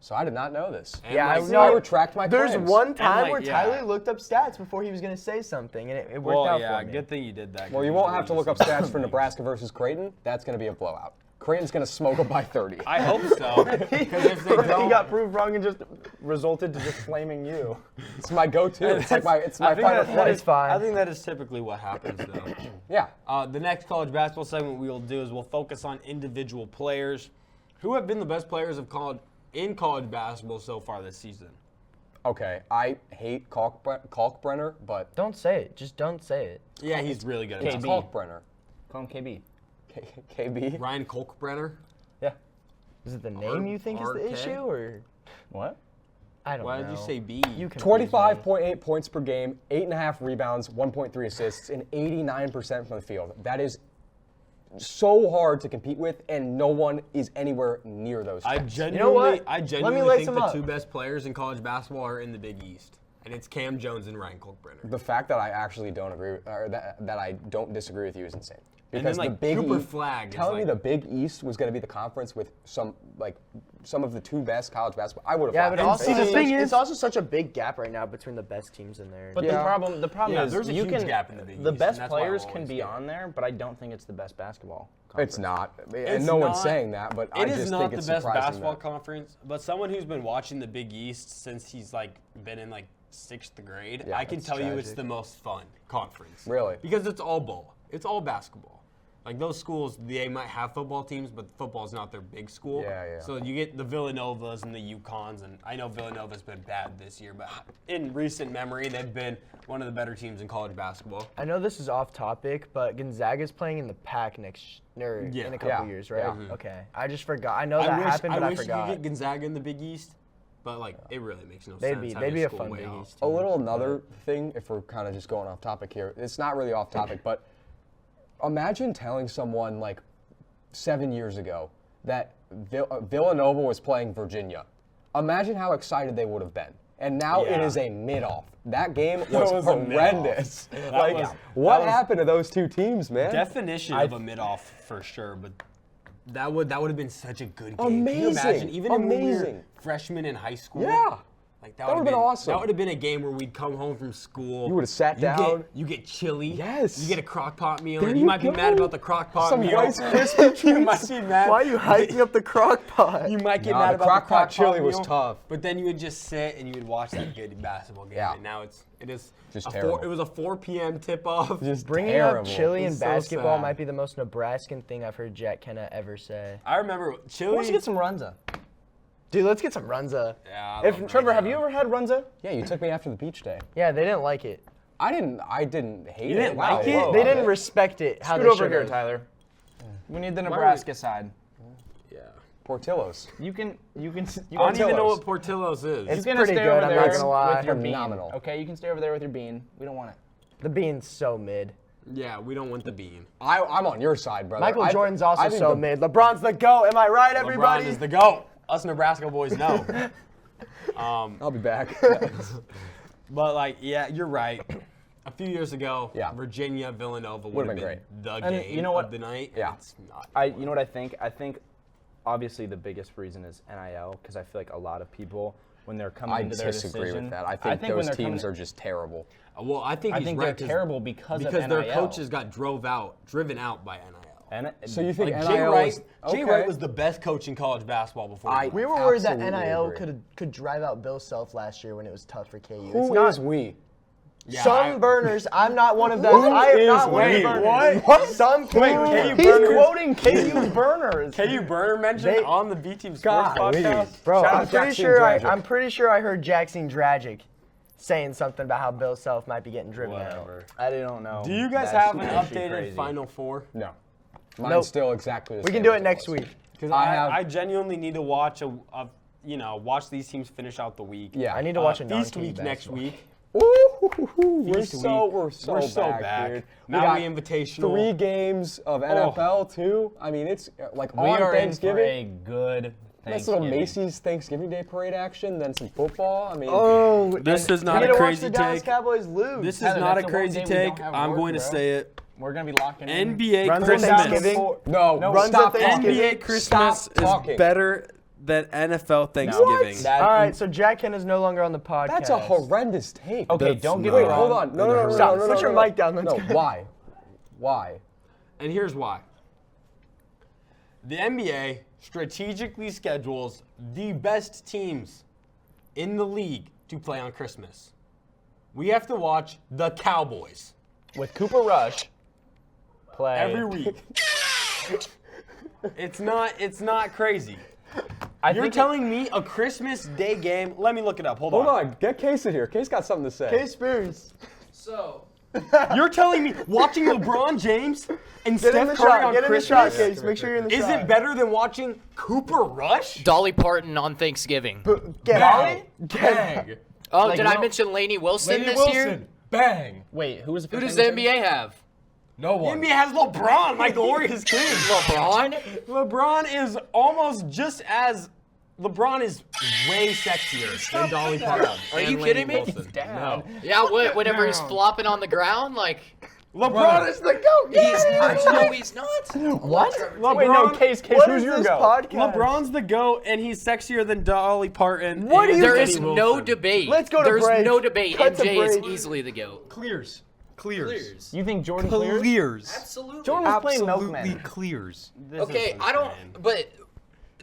So I did not know this. And Yeah, like, I retract my There's claims. one time like, where yeah. Tyler looked up stats before he was going to say something, and it worked Well, out yeah, for me. good thing you did that. Well, you won't have to look up stats for Nebraska versus Creighton. That's going to be a blowout. Creighton's going to smoke them by 30. I hope so. Because if they He don't, got proved wrong and just resulted to just flaming you. It's my go-to. It's my I fight think or that flight. is fine. I think that is typically what happens, though. Yeah. The next college basketball segment we will do is we'll focus on individual players who have been the best players of college basketball so far this season. Okay. I hate Kalkbrenner, but Don't say it. Just don't say it. Yeah, he's really good. it's At KB. that. Kalkbrenner. Call him KB. KB. Ryan Kolkbrenner. Yeah. Is it the name you think is the RK? issue, or What? I don't Why know. did you say B? You can 25.8 points per game, 8.5 rebounds, 1.3 assists, and 89% from the field. That is so hard to compete with, and no one is anywhere near those I stats. genuinely, what? I Let me genuinely lace think them the up. 2 best players in college basketball are in the Big East, and it's Cam Jones and Ryan Kolkbrenner. The fact that I actually don't agree, or that I don't disagree with you is insane. And Because then, the like, Big Cooper East, Flagg is telling me like- the Big East was going to be the conference with some of the 2 best college basketball, I would have. Yeah, but laughed. also the thing it's also such a big gap right now between the best teams in there. But Yeah. the problem Yeah, is there's a you huge can gap in the Big the East, best and that's why players I'll can always be get it. on there, but I don't think it's the best basketball. It's conference. not, and It's no one's not- saying that, but I It just is not think the it's best surprising basketball that. conference, but someone who's been watching the Big East since he's been in 6th grade, Yeah, I can it's tell you it's tragic. the most fun conference. Really? Because it's all ball. It's all basketball. Like those schools, they might have football teams, but football's not their big school. Yeah. So you get the Villanovas and the UConns, and I know Villanova's been bad this year, but in recent memory, they've been one of the better teams in college basketball. I know this is off topic, but Gonzaga's playing in the PAC in a couple years, right? Yeah. Okay. I just forgot. I know that happened, but I wish forgot. you could get Gonzaga in the Big East, but like it really makes no They'd sense. be having a school fun way Big out. East A team. little another thing, if we're kind of just going off topic here, it's not really off topic, but imagine telling someone like 7 years ago that Villanova was playing Virginia. Imagine how excited they would have been. And now it Yeah. is a mid-off. That game was, was a mid-off. horrendous. Like, was- what that was- happened to those two teams, man? Definition of a mid-off for sure, but that would have been such a good game. Can you imagine? Amazing. Even when we were Amazing. freshmen in high school. Yeah. Like That would've been awesome. That would have been a game where we'd come home from school. You would've sat down. You get chili. Yes. You get a crock pot meal, There and you you might be go. mad about the crock pot Some meal. Rice Krispie You might treats. be mad. Why are you hyping up the crock pot? You might get Nah, mad the about crock the crock pot chili pot was meal, tough. But then you would just sit and you would watch that good basketball game. Yeah. And now it is Just a terrible. it was a 4 p.m. tip-off. Just Bringing terrible. up chili in It's so basketball sad. might be the most Nebraskan thing I've heard Jack Kenna ever say. I remember chili. Let's get some Runza. Dude, let's get some Runza. Yeah, I love Trevor, Runza. have you ever had Runza? Yeah, you took me after the beach day. Yeah, they didn't like it. I didn't hate You it. didn't like it? Whoa. They didn't respect it how Scoot they over should here, have. Tyler. We need the Why Nebraska side. Yeah. Portillo's. You can. I don't even know what Portillo's is. It's You can pretty stay good, over I'm there not gonna lie. with your bean. Phenomenal. Okay, you can stay over there with your bean. We don't want it. The bean's so mid. Yeah, we don't want the bean. I'm on your side, brother. Michael I- Jordan's I also think so the- mid. LeBron's the GOAT. Am I right, everybody? LeBron is the GOAT. Us Nebraska boys know. I'll be back. But like, yeah, you're right. A few years ago, Yeah. Virginia Villanova would Would've have been been the And game you know what? of the night. Yeah. It's not. You know what I think? I think obviously the biggest reason is NIL because I feel like a lot of people when they're coming I into their disagree decision, with that. I when think those they're coming- teams are just terrible. Well, I think I he's think right they're 'cause- terrible because of their NIL. coaches got driven out by NIL. And So you think Like NIL Jay Wright, is, Jay okay. Wright was the best coach in college basketball before. he I- left. We were worried that Absolutely NIL agree. could drive out Bill Self last year when it was tough for KU. Who It's not is we? Yeah, some burners. I'm not one of them. Who I am is not one of we? the burners. What? Some people. KU he's Burners. quoting KU burners. KU Burner mentioned They- on the B Team Sports Golly. podcast. Bro, Shout I'm out pretty Jackson sure Dragic. I'm pretty sure I heard Jackson Dragic saying something about how Bill Self might be getting driven out. Whatever. I don't know. Do you guys That's have an actually updated crazy. Final Four? No. Mine's Nope. still exactly the We same can do as it next was. week. Because I I have- genuinely need to watch watch these teams finish out the week. Yeah. I need to watch a Feast non-KU week next basketball. week. Ooh, we're Feast so week. we're so We're so back, back. dude. Maui got Invitational. 3 games of NFL too. I mean, it's like We on are Thanksgiving. in for a good Nice little Thanksgiving. Macy's Thanksgiving Day parade action, then some football. I mean, Oh, This is we not need a to watch crazy the Dallas take. Cowboys lose. This is Tyler, not a that's the one crazy game we don't take. have I'm work, going to bro. say it. We're gonna be locking in. NBA Runs on Christmas. Thanksgiving. no, runs stop at talking. Thanksgiving. NBA Christmas Stop is talking. better than NFL Thanksgiving. That- All right, so Jack Ken is no longer on the podcast. That's a horrendous take. Okay, That's don't get not- me Wait, wrong. hold on. No. Stop. no, Put your no. mic down. Let's No, go. why? Why? And here's why. The NBA strategically schedules the best teams in the league to play on Christmas. We have to watch the Cowboys With Cooper Rush play every week. It's not crazy. I You're think telling me a Christmas Day game? Let me look it up. Hold Hold on. on. Get Case in here. Case got something to say. Case Spears. So, You're telling me watching LeBron James and Get in Steph the Curry shot. on Get in the Christmas shot, Case. Make sure you're in the shot. isn't better than watching Cooper Rush? Dolly Parton on Thanksgiving. Get Bang. out. Bang. Oh, Like, did I no- mention Lainey Wilson Lainey this Wilson. year? Bang. Wait, who was the Who first does the name you said? NBA have? The No one. NBA has LeBron, my glorious king. LeBron? LeBron is almost just as. LeBron is way sexier than Dolly Parton. Are and you Lainey kidding me? Wilson. No. Yeah, whenever he's flopping on the ground, like, LeBron is the GOAT. he's no, he's not. What? LeBron, Wait, no, Case, What who's is your this go? podcast? LeBron's the GOAT, and he's sexier than Dolly Parton. What do and you There Lainey is Wilson. no debate. Let's go to There's break. no debate. Cut to MJ is break. easily the GOAT. Clears. Clears. You think Jordan clears? Clears. Absolutely. Jordan was playing Absolutely Milkman. clears. This Okay, is I don't. insane. But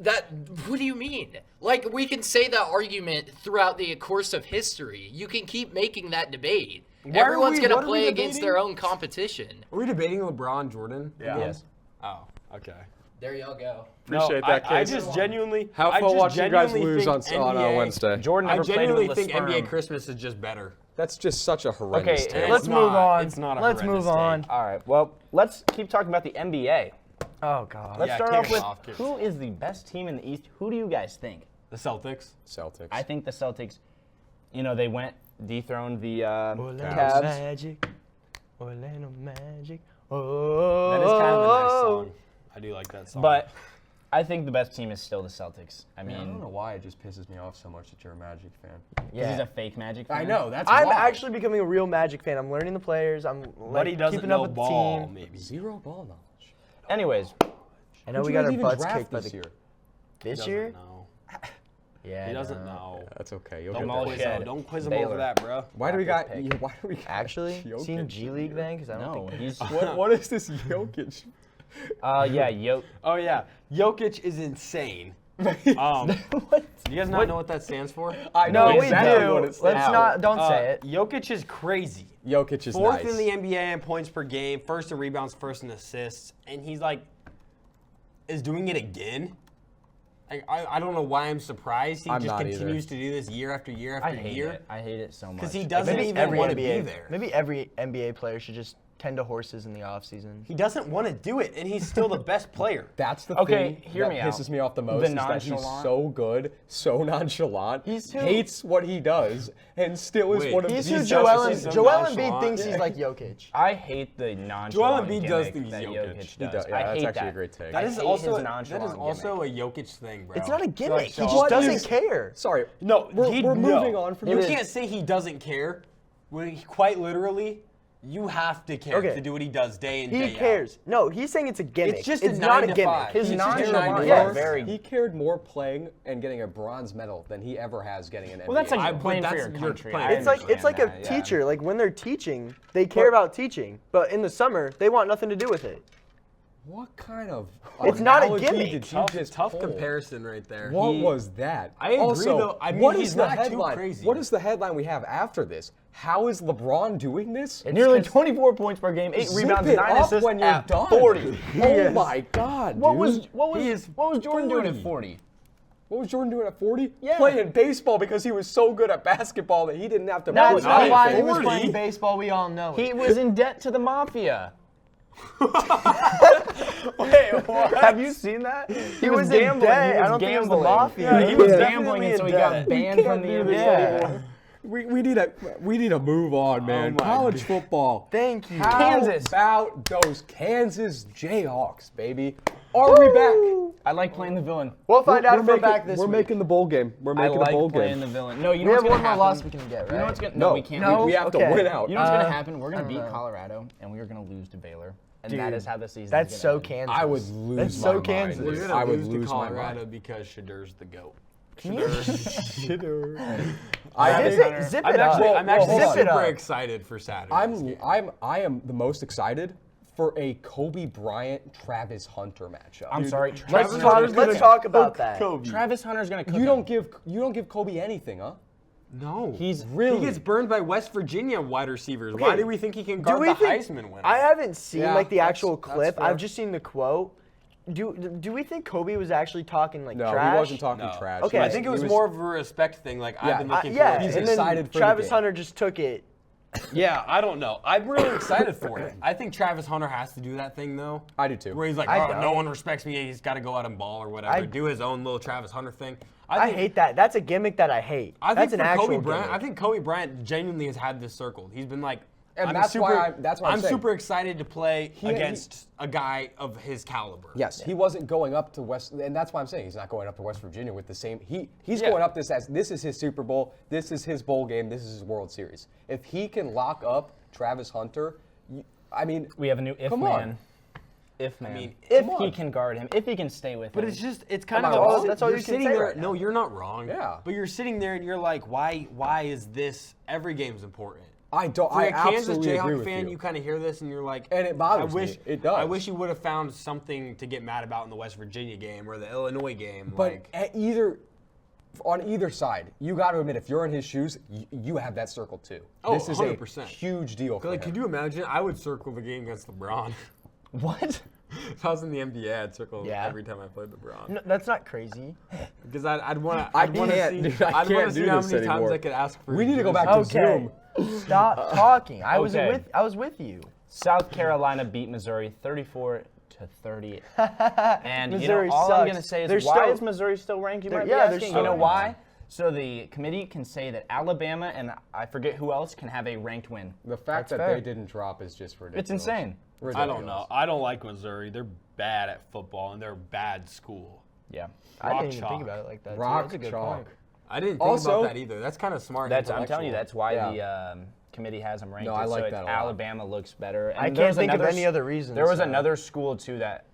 that. What do you mean? Like, we can say that argument throughout the course of history. You can keep making that debate. Why are Everyone's we- gonna what are we play against debating? their own competition. Are we debating LeBron Jordan? Yes. Oh, okay. There y'all go. Appreciate that, I kids. just genuinely. Have I fun just watching you guys genuinely lose think on NBA Wednesday. Jordan I never played genuinely with a think sperm. NBA Christmas is just better. That's just such a horrendous Okay, take. Let's It's move not- on. it's not a Let's horrendous move on. All right. Well, let's keep talking about the NBA. Oh God. Let's Yeah, start kick off it with off, kick it who is the best team in the East? Who do you guys think? The Celtics. Celtics. I think the Celtics. You know, they dethroned the Orlando Cavs. Magic. Orlando Magic. Oh. That is kind of a nice song. I do like that song. But I think the best team is still the Celtics. I I don't mean, know why it just pisses me off so much that you're a Magic fan. because he's a fake Magic fan. I know, that's I'm why. actually becoming a real Magic fan. I'm learning the players. I'm but he doesn't keeping know up with ball, the team. maybe. Zero ball knowledge. Anyways, I know Who'd we you got guys our even butts draft kicked by this the year. this Doesn't year. know. Yeah, He I doesn't know. know. That's okay. You'll Don't get quiz there. him. Don't quiz him Baylor. over that, bro. Why do we got? Raptors pick. Why do we got Actually, Jokic Team G League here? then, because I don't no, think. he's. What is this Jokic? Yeah, Oh yeah, Jokic is insane. Do you guys not know what that stands for? I No, know we exactly do. what it Let's stands not. for. Don't say it. Jokic is crazy. Jokic is Fourth nice. in the NBA in points per game, first in rebounds, first in assists, and he's like, is doing it again. I don't know why I'm surprised. He I'm just not continues to do this year after year after I hate year. it. I hate it so much. Because he doesn't Maybe even every want to be NBA. there. Maybe every NBA player should just tend to horses in the off season. He doesn't want to do it, and he's still the best player. That's the Okay, thing hear that me out. pisses me off the most The is that he's nonchalant- so good, so nonchalant. He's too- hates what he does, and still is Wait, one of He's the who just- Joel he's so Embiid nonchalant. thinks he's like Jokic. I hate the nonchalant Joel Embiid does gimmick think he's that Jokic. Jokic He does. does. Yeah, I that's hate actually that. a great take. I That is hate also his that is nonchalant also a Jokic thing, bro. It's not a gimmick. Like, He so just what doesn't is- care. Sorry. No, we're moving on from You this. can't say he doesn't care. When quite literally, you have to care Okay. to do what he does day in He day cares. No, he's saying it's a gimmick. It's just a not 9 a to gimmick. 5. His He's just a 9 to nonchalant Yes. is very. He cared more playing and getting a bronze medal than he ever has getting an NBA. Well, that's like I- but playing for that's your your country. plan. I It's like understand a that, yeah. teacher. Like when they're teaching, they care about teaching, but in the summer they want nothing to do with it. What kind of It's not a analogy gimmick. did you Tough, just tough pull? comparison right there. What was that? I agree, also, though. I mean, what he's is the not too headline? crazy. What is the headline we have after this? How is LeBron doing this? Nearly 24 points per game, 8 Zip rebounds, it 9 up assists when you're at done. 40. Oh my God, What dude. was Jordan doing at 40. 40? What was Jordan doing at 40? Yeah. Playing baseball because he was so good at basketball that he didn't have to That's put not in why anything. he was 40. playing baseball. We all know He it. was in debt to the mafia. Wait, what? Have you seen that? He was in gambling. debt. He was I don't think it was the gambling. mafia. Yeah, he was Yeah. gambling, and so he got Definitely in banned debt. from the We can't do this NBA. anymore. We need to move on, man. my College football. Thank you. Kansas. How about those Kansas Jayhawks, baby? Are we back? I like playing the villain. We'll find out if we're back this We're week. making the bowl game. We're I making like a bowl playing game. the villain. No, you We know what's have gonna one more happen? loss we can get, You know right? what's gonna? No, we can't. No. we have Okay. to win out. You know what's gonna Uh, happen? We're gonna I beat don't know. Colorado, and we are gonna lose to Baylor, and Dude, that is how the season. That's is so gonna end. Kansas. I would lose That's my so mind. Kansas. We're gonna I would lose lose to my Colorado mind. because Shadur's the GOAT. I Zip think it, zip I'm it up. actually, I'm actually Zip it super up. excited for Saturday. I am the most excited for a Kobe Bryant Travis Hunter matchup. I'm sorry. Let's talk about that. Travis Hunter's gonna cook You him. don't give Kobe anything, huh? No, He's really- He gets burned by West Virginia wide receivers. Why Okay. do we think he can Do guard we the think- Heisman winner? I haven't seen Yeah, like the that's- actual that's clip. fair. I've just seen the quote. Do we think Kobe was actually talking like No, trash? he wasn't talking No. trash. Okay. I think it was more of a respect thing. Like Yeah, I've been looking yeah, forward He's to. and it. excited then for the Travis game. Hunter just took it. Yeah, I don't know. I'm really excited for it. I think Travis Hunter has to do that thing though. I do too. Where he's like, I oh, don't. no one respects me. He's got to go out and ball or whatever. I- Do his own little Travis Hunter thing. I hate that. That's a gimmick that I hate. I That's think an for actual Kobe Bryant, gimmick. I think Kobe Bryant genuinely has had this circled. He's been like, And I'm that's super, why I'm saying. super excited to play He- against a guy of his caliber. Yes, he wasn't going up to West, and that's why I'm saying he's not going up to West Virginia with the same. He's Yeah. going up this is his Super Bowl, this is his bowl game, this is his World Series. If he can lock up Travis Hunter, I mean, We have a new if Come man. on. If man. mean, if come he on. can guard him, if he can stay with But him. it's just, it's kind Am of I a- wrong? That's all you're you can sitting say there. right now. No, you're not wrong. Yeah. But you're sitting there and you're like, why is this? Every game's important. I don't. For I a Kansas absolutely agree Jayhawk with fan, you. you kind of hear this and you're like, And it bothers I wish, me. It does. I wish you would have found something to get mad about in the West Virginia game or the Illinois game. But like, at on either side, you got to admit, if you're in his shoes, you have that circle too. Oh, this is 100%. a huge deal for like, him. could you imagine? I would circle the game against LeBron. what? If I was in the NBA, I'd circle Yeah. every time I played LeBron. No, that's not crazy. Because I'd want to. I I'd want to can't, see. dude, I I'd want can't to see do how this many times anymore. I could ask for. We need to go jersey. back to Okay. Zoom. Stop talking. I was Okay. with you. South Carolina beat Missouri 34-30. And Missouri all I'm sucks. going to say is, They're why still- is Missouri still ranked? You they're- might yeah, be they're asking. still You know ranked. why? So the committee can say that Alabama and I forget who else can have a ranked win. The fact That's that fair. they didn't drop is just ridiculous. It's insane. I don't know. I don't like Missouri. They're bad at football and they're a bad school. Yeah. I Rock didn't even think chalk. about it like that. Rock That's a good chalk. point. I didn't think Also- about that either. That's kind of smart. and I'm telling you, that's why Yeah. the committee has them ranked. No, I so like it's that a lot. Alabama looks better. And I there can't was think of another any s- other reason. There was so. another school too that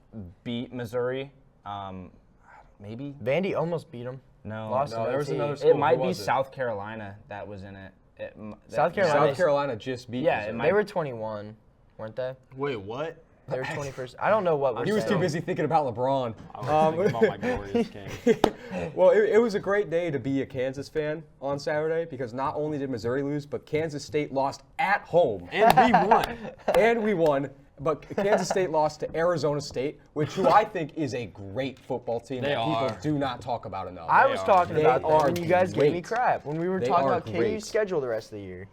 beat Missouri. Maybe Vandy almost beat them. no. Lost No, to there was OT. another school. It might Who be was it? South Carolina that was in it. South Carolina- South Carolina just beat. Yeah, Missouri. it might- They were 21, weren't they? Wait, what? They were 21st. I don't know what we're He was too saying. busy thinking about LeBron. I was thinking about my glorious game. Well, it was a great day to be a Kansas fan on Saturday because not only did Missouri lose, but Kansas State lost at home, And we won. and we won. But Kansas State lost to Arizona State, who I think is a great football team They that people are. do not talk about enough. I was are. talking They about that are when you guys gave me great. crap. When we were They talking are about KU's great. schedule the rest of the year.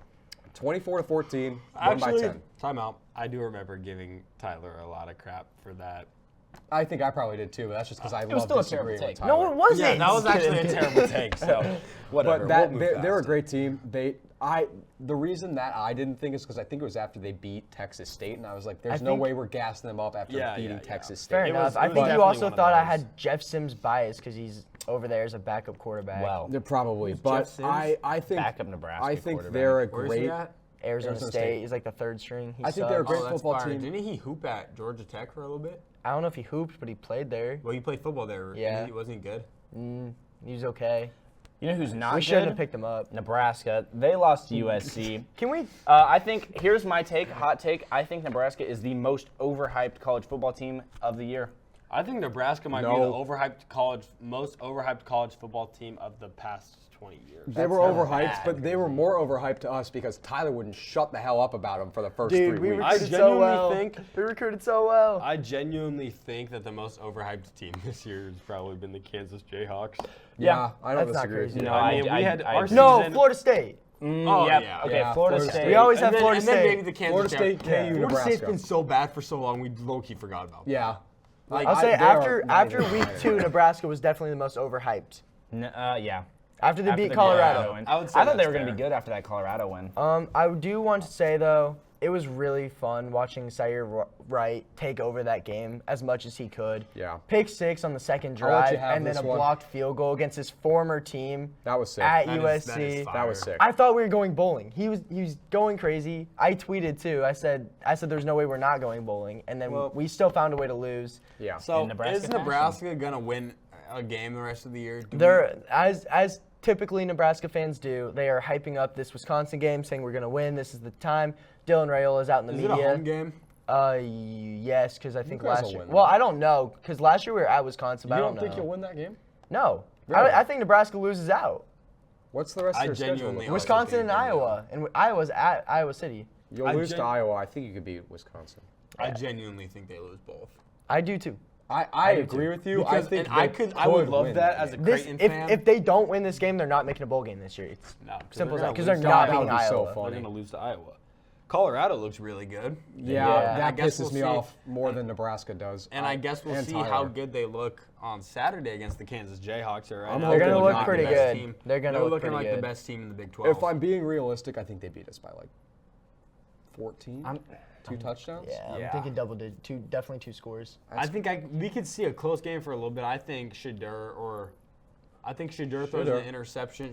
24-14, won by Actually, 10. time out. I do remember giving Tyler a lot of crap for that. I think I probably did too, but that's just because I was love still a terrible disagreeing with take. Tyler. No, it wasn't. Yeah, that was actually a terrible take. So, whatever. But we'll move they're a past great team. The reason that I didn't think is because I think it was after they beat Texas State, and I was like, "There's no think- way we're gassing them up after Yeah, beating yeah, yeah. Texas State." Fair It enough. was- I it was think you definitely also one of thought I those. had Jeff Sims bias because he's over there as a backup quarterback. Well, They're probably, Who's but Jeff Sims? I think Backup Nebraska I think quarterback. they're a Where's he great. at? Arizona Arizona State. State. He's like the third string. He I think they're a sucks. great Oh, that's football fire. team. Didn't he hoop at Georgia Tech for a little bit? I don't know if he hooped, but he played there. Well, he played football there. Yeah. Wasn't he good? He was okay. you know who's not We good? shouldn't have picked him up. Nebraska. They lost to USC. Can we? I think here's my take, hot take. I think Nebraska is the most overhyped college football team of the year. I think Nebraska might be No. the most overhyped college football team of the past 20 years. They were not overhyped, bad. but they were more overhyped to us because Tyler wouldn't shut the hell up about them for the first Dude, 3 we weeks. recruited so genuinely well. think- We recruited so well. I genuinely think that the most overhyped team this year has probably been the Kansas Jayhawks. Yeah, I don't That's not disagree with crazy. you. No, I mean, I- we had I- our No, season- Florida State. Oh, Yep. yeah. Okay, Yeah, Florida Florida State. State. We always have and then, Florida and then State. maybe the Kansas Florida State, Jayhawks. KU, Florida Nebraska. State's been so bad for so long, we low-key forgot about them. Yeah. Like, I'll say they are after not after even week higher. 2, Nebraska was definitely the most overhyped. Yeah. After they After beat the Colorado. win. I would say I thought they that's were going to fair. be good after that Colorado win. I do want to say though, it was really fun watching Zaire Wright take over that game as much as he could. Yeah. Pick 6 on the second I'll let drive, you have and then this a one. blocked field goal against his former team That was sick. at That USC. is That was fire. sick. I thought we were going bowling. He was going crazy. I tweeted too. I said there's no way we're not going bowling, and then Well- we still found a way to lose. Yeah. So In Nebraska is Nebraska going to win a game the rest of the year? They're as typically Nebraska fans do. They are hyping up this Wisconsin game, saying we're going to win. This is the time. Dylan Rayola's out in the Is it media. a home game? Yes, because I think guys last will year. win Well, that. I don't know, because last year we were at Wisconsin. But You I don't don't think know. you'll win that game? No, Really? I think Nebraska loses out. What's the rest I of your schedule? genuinely look like? Wisconsin and think they will. Iowa, and Iowa's at Iowa City. You'll I lose to gen- Iowa. I think you could beat Wisconsin. I genuinely think they lose both. I do too. I agree with you. Because, I think and they would could love win that as a This, Creighton if, fan. if they don't win this game, they're not making a bowl game this year. It's No, simple as that, because lose they're to not Iowa. beating That would be so Iowa. fun. They're going to lose to Iowa. Colorado looks really good. Yeah, Yeah. that I guess pisses we'll me see. off more than Nebraska does. And I guess we'll and see Tyler. how good they look on Saturday against the Kansas Jayhawks. Right I'm now, hoping They're gonna they're look not pretty the best good. team. They're gonna They're look looking pretty like good. the best team in the Big 12. If I'm being realistic, I think they beat us by like 14. 2 touchdowns. Yeah, I'm Yeah. thinking double digit. Definitely two scores. I think we could see a close game for a little bit. I think Shadur throws Shedeur. an interception.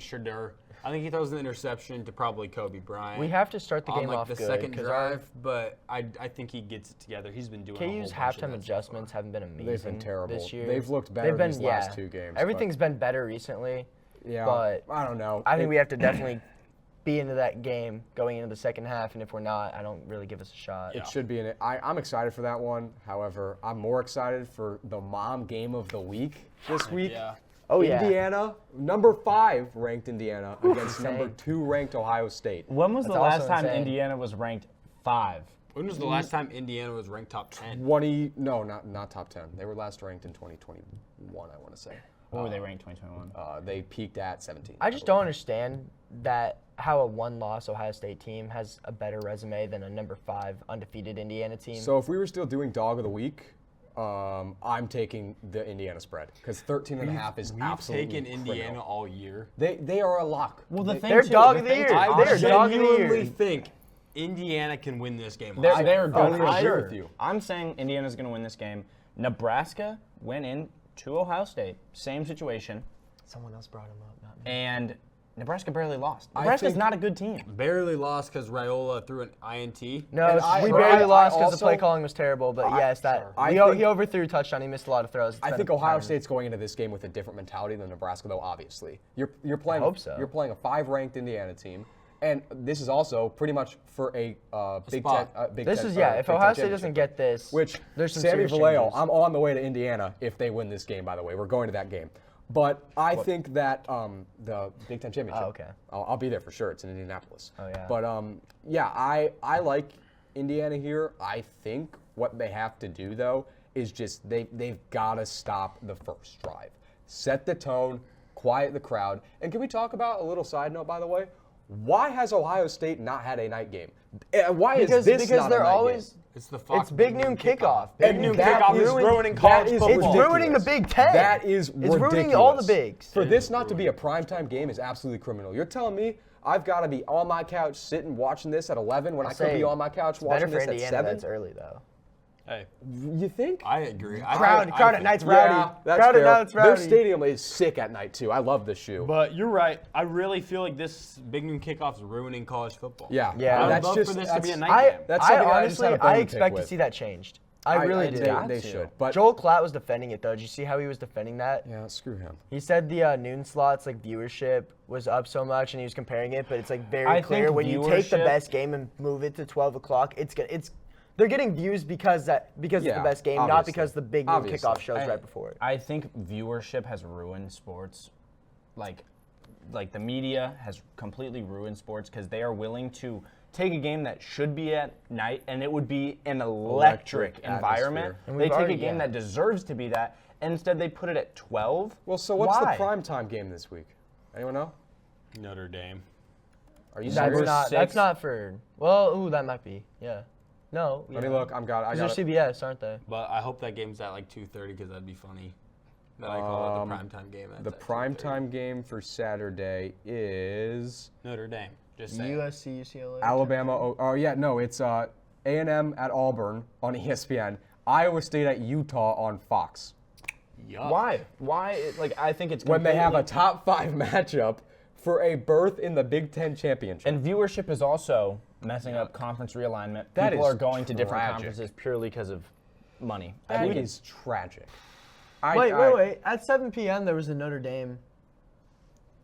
I think he throws an interception to probably Kobe Bryant. We have to start the on game like off the good. second 'cause our drive, but I think he gets it together. He's been doing a whole KU's bunch of halftime that adjustments haven't been amazing. They've been terrible. this year. They've looked better these last 2 games, but- Everything's been better recently. Yeah, but I don't know. I think we have to definitely be into that game going into the second half, and if we're not, I don't really give us a shot. It should be in it. I'm excited for that one. However, I'm more excited for the mom game of the week this week. Yeah. Oh, yeah. Indiana, number 5 ranked Indiana against Insane. number 2 ranked Ohio State. When was That's the last also time insane. Indiana was ranked 5? When was the last time Indiana was ranked top 10? Not top 10. They were last ranked in 2021, I want to say. What were they ranked 2021? They peaked at 17. I just don't understand that how a one-loss Ohio State team has a better resume than a number 5 undefeated Indiana team. So if we were still doing dog of the week, I'm taking the Indiana spread because 13.5 is We've absolutely taken Indiana criminal. all year. They are a lock. Well, the thing they're too, dog the of the thing year. too- I They're dog of the genuinely year. think Indiana can win this game. They're totally good. agree with you. I'm saying Indiana's going to win this game. Nebraska went in to Ohio State, same situation, Someone else brought him up, not me. and Nebraska barely lost. I Nebraska's think- not a good team. Barely lost because Raiola threw an INT. No, And we I barely lost because the also- play calling was terrible. But yes, I he think- overthrew a touchdown. He missed a lot of throws. It's I been think a Ohio pattern. State's going into this game with a different mentality than Nebraska, though. Obviously, you're playing. hope so. You're playing a 5-ranked Indiana team, and this is also pretty much for a Big Ten. spot. Big This Ten, is or If Big Ohio Ten State doesn't championship. get this, Which there's some Sammy serious Vallejo, changes. I'm on the way to Indiana if they win this game. By the way, we're going to that game. But I think that the Big Ten championship. Oh, okay. I'll be there for sure. It's in Indianapolis. Oh, yeah. But yeah, I like Indiana here. I think what they have to do though is just they've got to stop the first drive, set the tone, quiet the crowd. And can we talk about a little side note, by the way? Why has Ohio State not had a night game? Why is this because not they're a night always game? It's the Fox it's Big Noon kickoff. And Big Noon that kickoff is is ruining college that is football. It's ruining the ridiculous. Big Ten. That is It's ridiculous. ruining all the bigs. For this not to be a primetime game is absolutely criminal. You're telling me I've got to be on my couch sitting watching this at 11 when I could be on my couch Better watching for this at Indiana 7? that's early though. Hey, You think? I agree. Crowd at think- night's Yeah, rowdy. that's Crowd fair. at night's Their rowdy. stadium is sick at night too. I love this shoe. But you're right. I really feel like this Big Noon kickoff is ruining college football. Yeah. Yeah. I would That's love just for this to be a that's- night game. That's I something I just honestly, had a bone I to pick expect to with. see that changed. I really do. They should. But Joel Klatt was defending it though. Did you see how he was defending that? yeah, screw him. He said the noon slots like viewership was up so much, and he was comparing it, but it's like very I clear think when you take the viewership- best game and move it to 12 o'clock. They're getting views because it's Yeah, the best game, not obviously. because the big noon Obviously. kickoff shows right before it. I think viewership has ruined sports. Like the media has completely ruined sports because they are willing to take a game that should be at night and it would be an electric Electric environment. atmosphere. And They we've take a already- game yeah. that deserves to be that, and instead they put it at 12. Well, so what's Why? the primetime game this week? Anyone know? Notre Dame. Are you That's serious? not. That's 6. not for. Well, ooh, that might be. Yeah. No. Let me look. I got They're it. CBS, aren't they? But I hope that game's at like 2:30 because that'd be funny. That I call it the primetime game. That's The at 2:30. primetime game for Saturday is Notre Dame. Just saying. USC, UCLA. Alabama. Oh yeah, no, it's A&M at Auburn on ESPN. Iowa State at Utah on Fox. Yuck. Why? Like I think it's When they have a completely- top 5 matchup for a berth in the Big Ten championship. And viewership is also messing up conference realignment. That People is are going to different tragic. conferences purely because of money. that We- is tragic. Wait. At 7 p.m. there was a Notre Dame.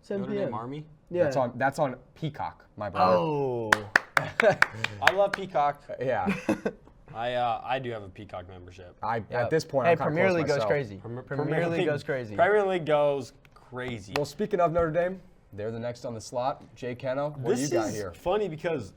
7 Notre p.m. Dame Army. Yeah. That's on Peacock, my brother. Oh. I love Peacock. Yeah. I do have a Peacock membership. At this point, Hey, I'm kinda Premier close League goes myself. crazy. Premier League goes crazy. Premier League goes crazy. Well, speaking of Notre Dame, they're the next on the slot. Jay Kenna, what do you got here? Funny because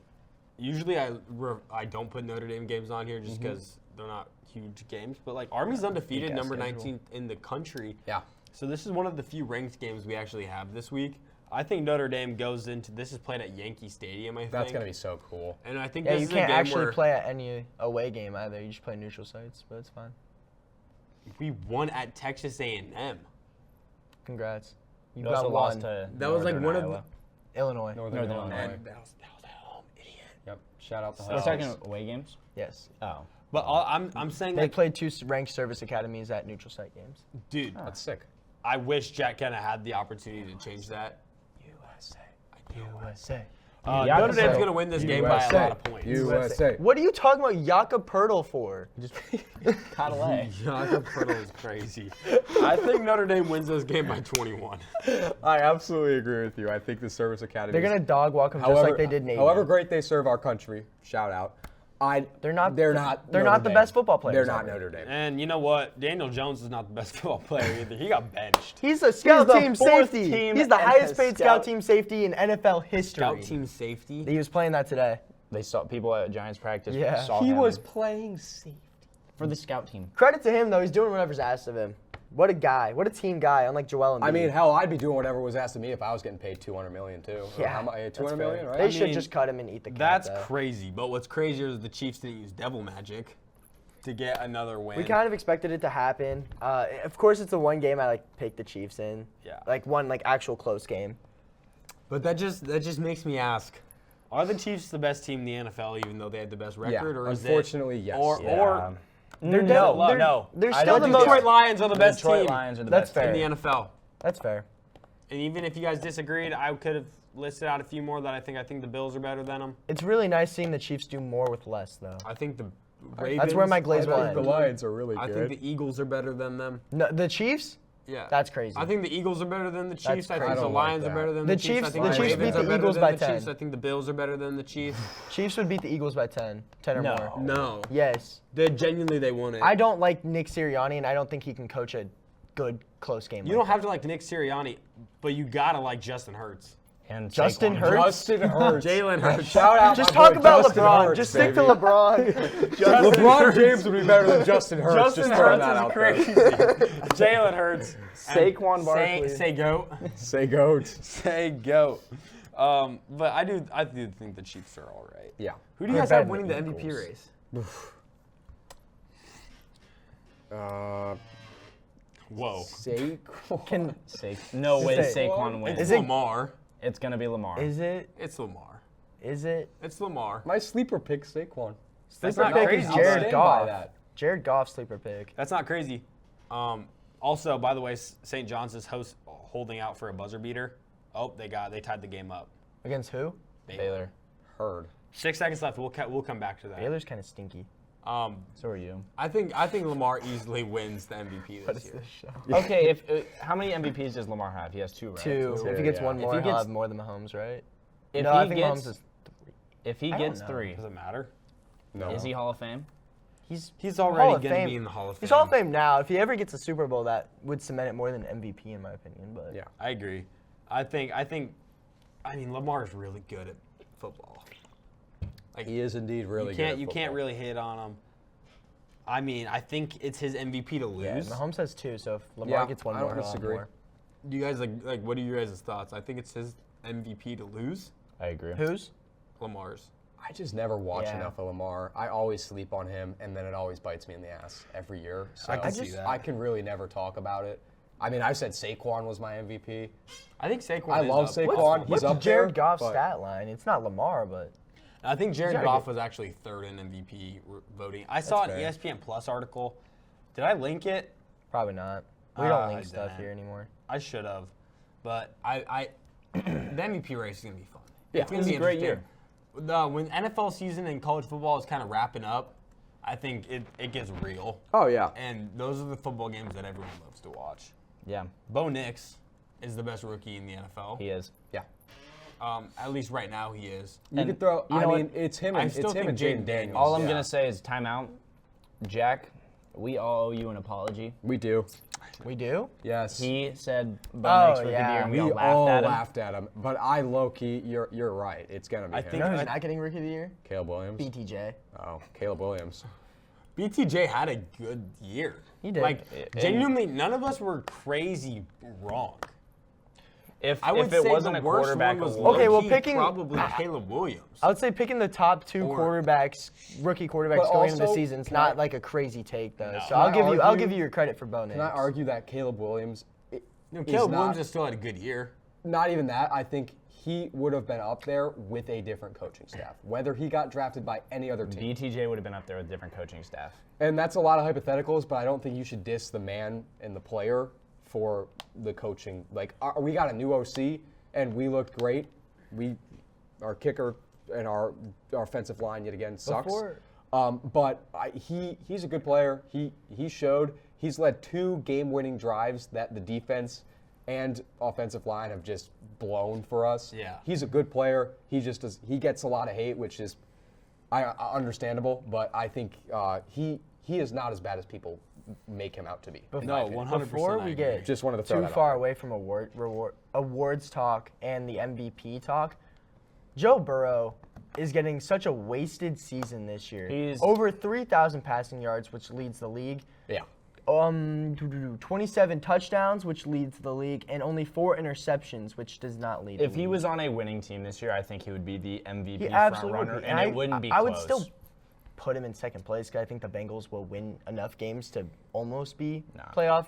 usually I don't put Notre Dame games on here just Mm-hmm. because they're not huge games. But like Army's undefeated, Weak-ass number schedule. 19 in the country. Yeah. So this is one of the few ranked games we actually have this week. I think Notre Dame goes into this is played at Yankee Stadium. I think That's going to be so cool. And I think Yeah, this you is a can't game actually where play at any away game either. You just play neutral sites, but it's fine. we won at Texas A&M. Congrats. You We also got lost one. to That was like Northern one of Iowa. Illinois. Northern Illinois. Illinois. And that was at home, idiot. Yep. Shout out to We're Huskies. talking away games. Yes. Oh, But I'm saying They like, played 2 ranked service academies at neutral site games. dude, That's sick. I wish Jack Kenna had the opportunity to change that. USA. Yeah, Notre I Dame's can going to win this game by a lot of points. USA. What are you talking about Jakob Pertl for? caught away. Jakob Pertl is crazy. I think Notre Dame wins this game by 21. I absolutely agree with you. I think the service academy. They're gonna dog walk them just like they did Navy. However great they serve our country, shout out. They're not They're the not best Notre Dame. football players They're not ever. Notre Dame. And you know what? Daniel Jones is not the best football player either. He got benched. He's a scout the team fourth safety. team He's the and highest a paid scout- scout team safety in NFL history. Scout team safety. He was playing that today. They saw people at Giants practice. Yeah. Saw He him was playing safety. for the scout team. Credit to him though. He's doing whatever's asked of him. What a guy. What a team guy. Unlike Joel Embiid. I mean, hell, I'd be doing whatever was asked of me if I was getting paid $200 million too. yeah, How much? that's 200 fair. million, right? They I should mean, just cut him and eat the cap. That's though. crazy. But what's crazier is the Chiefs didn't use devil magic to get another win. We kind of expected it to happen. Of course, it's the one game I picked the Chiefs in. Yeah. One actual close game. But that just makes me ask: are the Chiefs the best team in the NFL, even though they had the best record? Or is unfortunately, it, yes. Or, Yeah. or They're no, they're- no. they're I still don't the think most- Detroit Lions are the best Detroit team Lions are the That's best fair. in the NFL. That's fair. And even if you guys disagreed, I could have listed out a few more that I think the Bills are better than them. It's really nice seeing the Chiefs do more with less, though. I think the Ravens. That's where my glaze will I think end. the Lions are really I good. think the Eagles are better than them. No, the Chiefs? Yeah. That's crazy. I think the Eagles are better than the Chiefs. I crazy. think I the don't like Lions are that. better than The the Chiefs. I Chiefs- think the the Chiefs Ravens beat the are better Eagles than by the 10. Chiefs. I think the Bills are better than the Chiefs. Chiefs would beat the Eagles by 10 or No. more. No. Yes. They genuinely they won it. I don't like Nick Sirianni, and I don't think he can coach a good, close game. You don't have to like Nick Sirianni, but you gotta like Justin Hurts. And Justin Saquon. Hurts? Justin Hurts. Jalen Hurts. Shout out. Just my talk boy about Justin LeBron. Hurts, Just stick to baby. LeBron. LeBron James would be better than Justin Hurts. Justin just throwing Hurts that is out crazy. Jalen Hurts. Saquon Barkley. Say goat. there. Say goat. Say goat. But I do think the Chiefs are all right. Yeah. Who do you They're guys have better winning the than the MVP Eagles. race? Whoa. Saquon. No way Say- Saquon wins. It's Is it- Lamar. It's going to be Lamar. Is it? It's Lamar. Is it? It's Lamar. My sleeper pick Saquon. That's Sleeper not pick crazy. is I'll Jared stand by Goff. that. Jared Goff sleeper pick. That's not crazy. Also, by the way, St. John's is holding out for a buzzer beater. Oh, they tied the game up. Against who? Baylor. Heard. 6 seconds left. We'll come back to that. Baylor's kind of stinky. So are you. I think Lamar easily wins the MVP this year. Okay, if how many MVPs does Lamar have? He has 2, right? Two. Two, If he gets yeah. one If more, he he'll gets- have more than Mahomes, right? If no, he I think gets Mahomes is. if he I don't gets know. 3, Does it matter? No. is he Hall of Fame? He's Hall already of going to Fame. be in the Hall of Fame. He's Hall of Fame now. If he ever gets a Super Bowl, that would cement it more than MVP, in my opinion. But Yeah. I agree. I mean, Lamar's really good at football. Like, He is indeed really good. you can't really hit on him. I mean, I think it's his MVP to yeah, lose. Mahomes has 2, so if Lamar Yeah, gets one I more, don't he'll have disagree. more. You guys like what are you guys' thoughts? I think it's his MVP to lose. I agree. Who's? Lamar's. I just never watch Yeah. enough of Lamar. I always sleep on him, and then it always bites me in the ass every year. So I can see that. I can really never talk about it. I mean, I said Saquon was my MVP. I think Saquon. I is love up. Saquon. He's What's up Jared there, Goff's but- stat line? It's not Lamar, but I think Jared gotta Goff get- was actually third in MVP voting. I saw an fair. ESPN Plus article. Did I link it? probably not. We I don't link stuff didn't. here anymore. I should have, but I the MVP race is gonna be fun. Yeah, It's gonna it's be a great interesting. When NFL season and college football is kind of wrapping up, I think it gets real. Oh yeah. And those are the football games that everyone loves to watch. Yeah, Bo Nix is the best rookie in the NFL. he is. Yeah. At least right now he is. You And could throw. you I know mean, what? it's him I and still it's him and think Jaden Jaden Daniels. All I'm Yeah. gonna say is timeout. Jack, we all owe you an apology. We do. We do? Yes. He said Bo Nix rookie of the yeah. year, and we we all all laughed at him. laughed at him, but I low key, you're right. It's gonna be I him. think- You know who's I- not getting Rookie of the Year? Caleb Williams. BTJ. Oh, Caleb Williams. BTJ had a good year. He did. Like And- genuinely, none of us were crazy wrong. If I would if it say wasn't the a worst quarterback one was award, Okay, well, low-key picking- probably Caleb Williams. I would say picking the top 2 Or- quarterbacks, rookie quarterbacks But going into the also, season is can not I- like a crazy take though. No. So Can I'll I give argue- you your credit for Bo Nix. Can I argue that Caleb Williams? No, is Caleb not- Williams has still had a good year. Not even that. I think he would have been up there with a different coaching staff, whether he got drafted by any other team. BTJ would have been up there with different coaching staff. And that's a lot of hypotheticals, but I don't think you should diss the man and the player for the coaching. Like, we got a new OC, and we looked great. Our kicker and our offensive line yet again sucks. Before- But he's a good player. He showed he's led 2 game-winning drives that the defense and offensive line have just blown for us. Yeah. He's a good player. He gets a lot of hate, which is understandable. But I think he is not as bad as people make him out to be. in my No, opinion. 100%. Before I we agree. get Just wanted to throw too that out far there. away from awards talk and the MVP talk, Joe Burrow is getting such a wasted season this year. He's- over 3,000 passing yards, which leads the league. Yeah. 27 touchdowns, which leads the league, and only 4 interceptions, which does not lead. If the he league. was on a winning team this year, I think he would be the MVP He front absolutely would runner, be. and it wouldn't be I close. would still put him in second place because I think the Bengals will win enough games to almost be playoff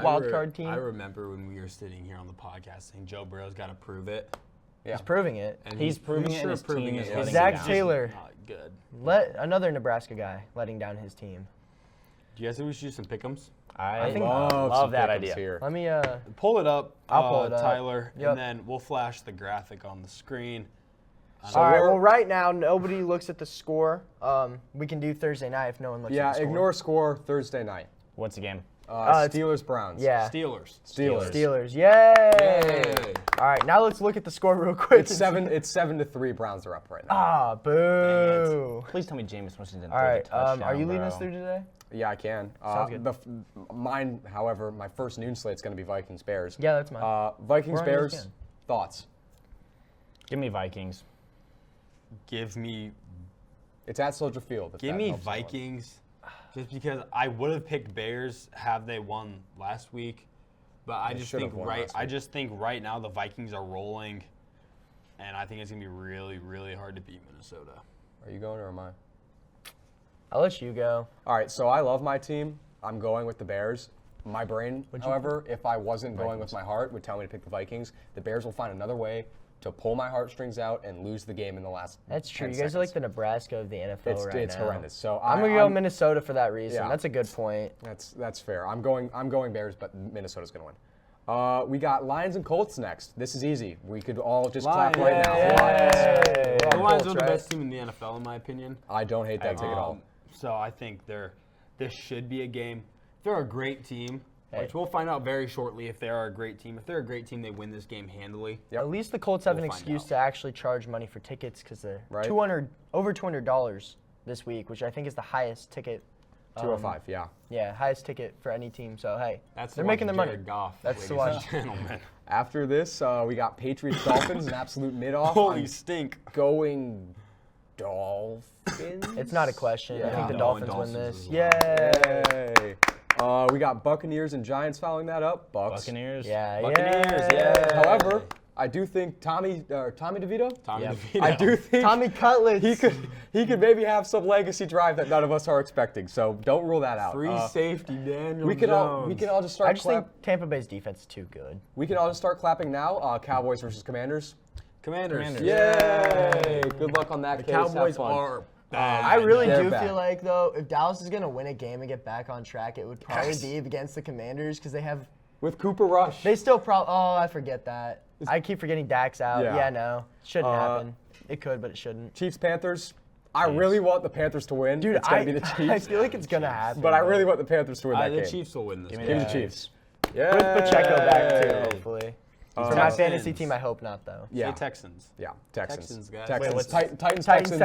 wild card team. I remember when we were sitting here on the podcast saying Joe Burrow's got to prove it. He's proving it. And He's proving pretty it, sure and his proving team it is is letting Zach him down. Taylor, Not good. let another Nebraska guy letting down his team. Do you guys think we should do some pick'ems? I think- love that pick'ems idea. Here. Let me Pull it up, I'll pull it up. Tyler, Yep. and then we'll flash the graphic on the screen. All right. we're- Well, right now nobody looks at the score. We can do Thursday night if no one looks Yeah, at the score. ignore score Thursday night. What's the game? it's- Steelers Browns. Yeah. Steelers. Steelers. Yay! Yay. All right. Now let's look at the score real quick. It's 7-3. Browns are up right now. Ah, boo. Please tell me Jameis Winston didn't All throw the right. touchdown, Are you leading bro. us through today? Yeah, I can. Sounds good. Mine, however, my first noon slate's going to be Vikings Bears. Yeah, that's mine. Vikings We're on Bears. ESPN. Thoughts? Give me Vikings. Give me It's at Soldier Field. if Give that me helps anyone. Vikings, just because I would have picked Bears have they won last week, but I They just should think have won right. last I week. just think right now the Vikings are rolling, and I think it's gonna be really, really hard to beat Minnesota. Are you going or am I? I'll let you go. All right, so I love my team. I'm going with the Bears. My brain, however, if I wasn't going with my heart, would tell me to pick the Vikings. The Bears will find another way to pull my heartstrings out and lose the game in the last. That's true. 10 You guys are like seconds. the Nebraska of the NFL right It's now. horrendous. So I'm gonna go Minnesota for that reason. Yeah. That's a good point. That's fair. I'm going Bears, but Minnesota's gonna win. We got Lions and Colts next. This is easy. We could all just clap right now. Yay. Lions. We're The on Lions Colts, are the right? best team in the NFL, in my opinion. I don't hate that take at all. So I think this should be a game. If they're a great team, Hey. which we'll find out very shortly if they are a great team. If they're a great team, they win this game handily. Yep. At least the Colts have We'll an find excuse out. to actually charge money for tickets because they're Right. over $200 this week, which I think is the highest ticket. 205. Yeah. Yeah, highest ticket for any team. So hey, That's they're to making watch their money. Jared Goff, That's to ladies watch. and gentlemen. After this, we got Patriots Dolphins, an absolute mid-off. Holy I'm stink. going Dolphins. It's not a question. I Yeah. think the I'm Dolphins going win Dolphins this. as Yay! Yay. We got Buccaneers and Giants following that up. Bucks. Buccaneers. Yeah, Buccaneers, yay. yeah. However, I do think Tommy DeVito. Tommy Yep. DeVito. I do think Tommy Cutlets. he could maybe have some legacy drive that none of us are expecting. So don't rule that out. Free safety Daniel we can Jones. all just start. I just think Tampa Bay's defense is too good. we can all just start clapping now. Cowboys versus Commanders. Commanders. Yay! Good luck on that. The case. Have Cowboys fun. are bad. I really they're do bad. feel like though, if Dallas is gonna win a game and get back on track, it would probably Yes. be against the Commanders because they have. with Cooper Rush. They still probably. Oh, I forget that. I keep forgetting Dak's out. Yeah. Yeah, no, shouldn't happen. It could, but it shouldn't. Chiefs Panthers. I really want the Panthers to win. Dude, it's gonna be the Chiefs. I feel like it's gonna happen. but I really want the Panthers to win that The game. Chiefs will win this Give me game. Give me the Yeah. Chiefs. Yeah. With Pacheco back too, hopefully. For my Texans. fantasy team, I hope not though. Yeah. Say Texans. Yeah. Texans. Texans, guys. Texans. Wait, what's- Titans. Texans.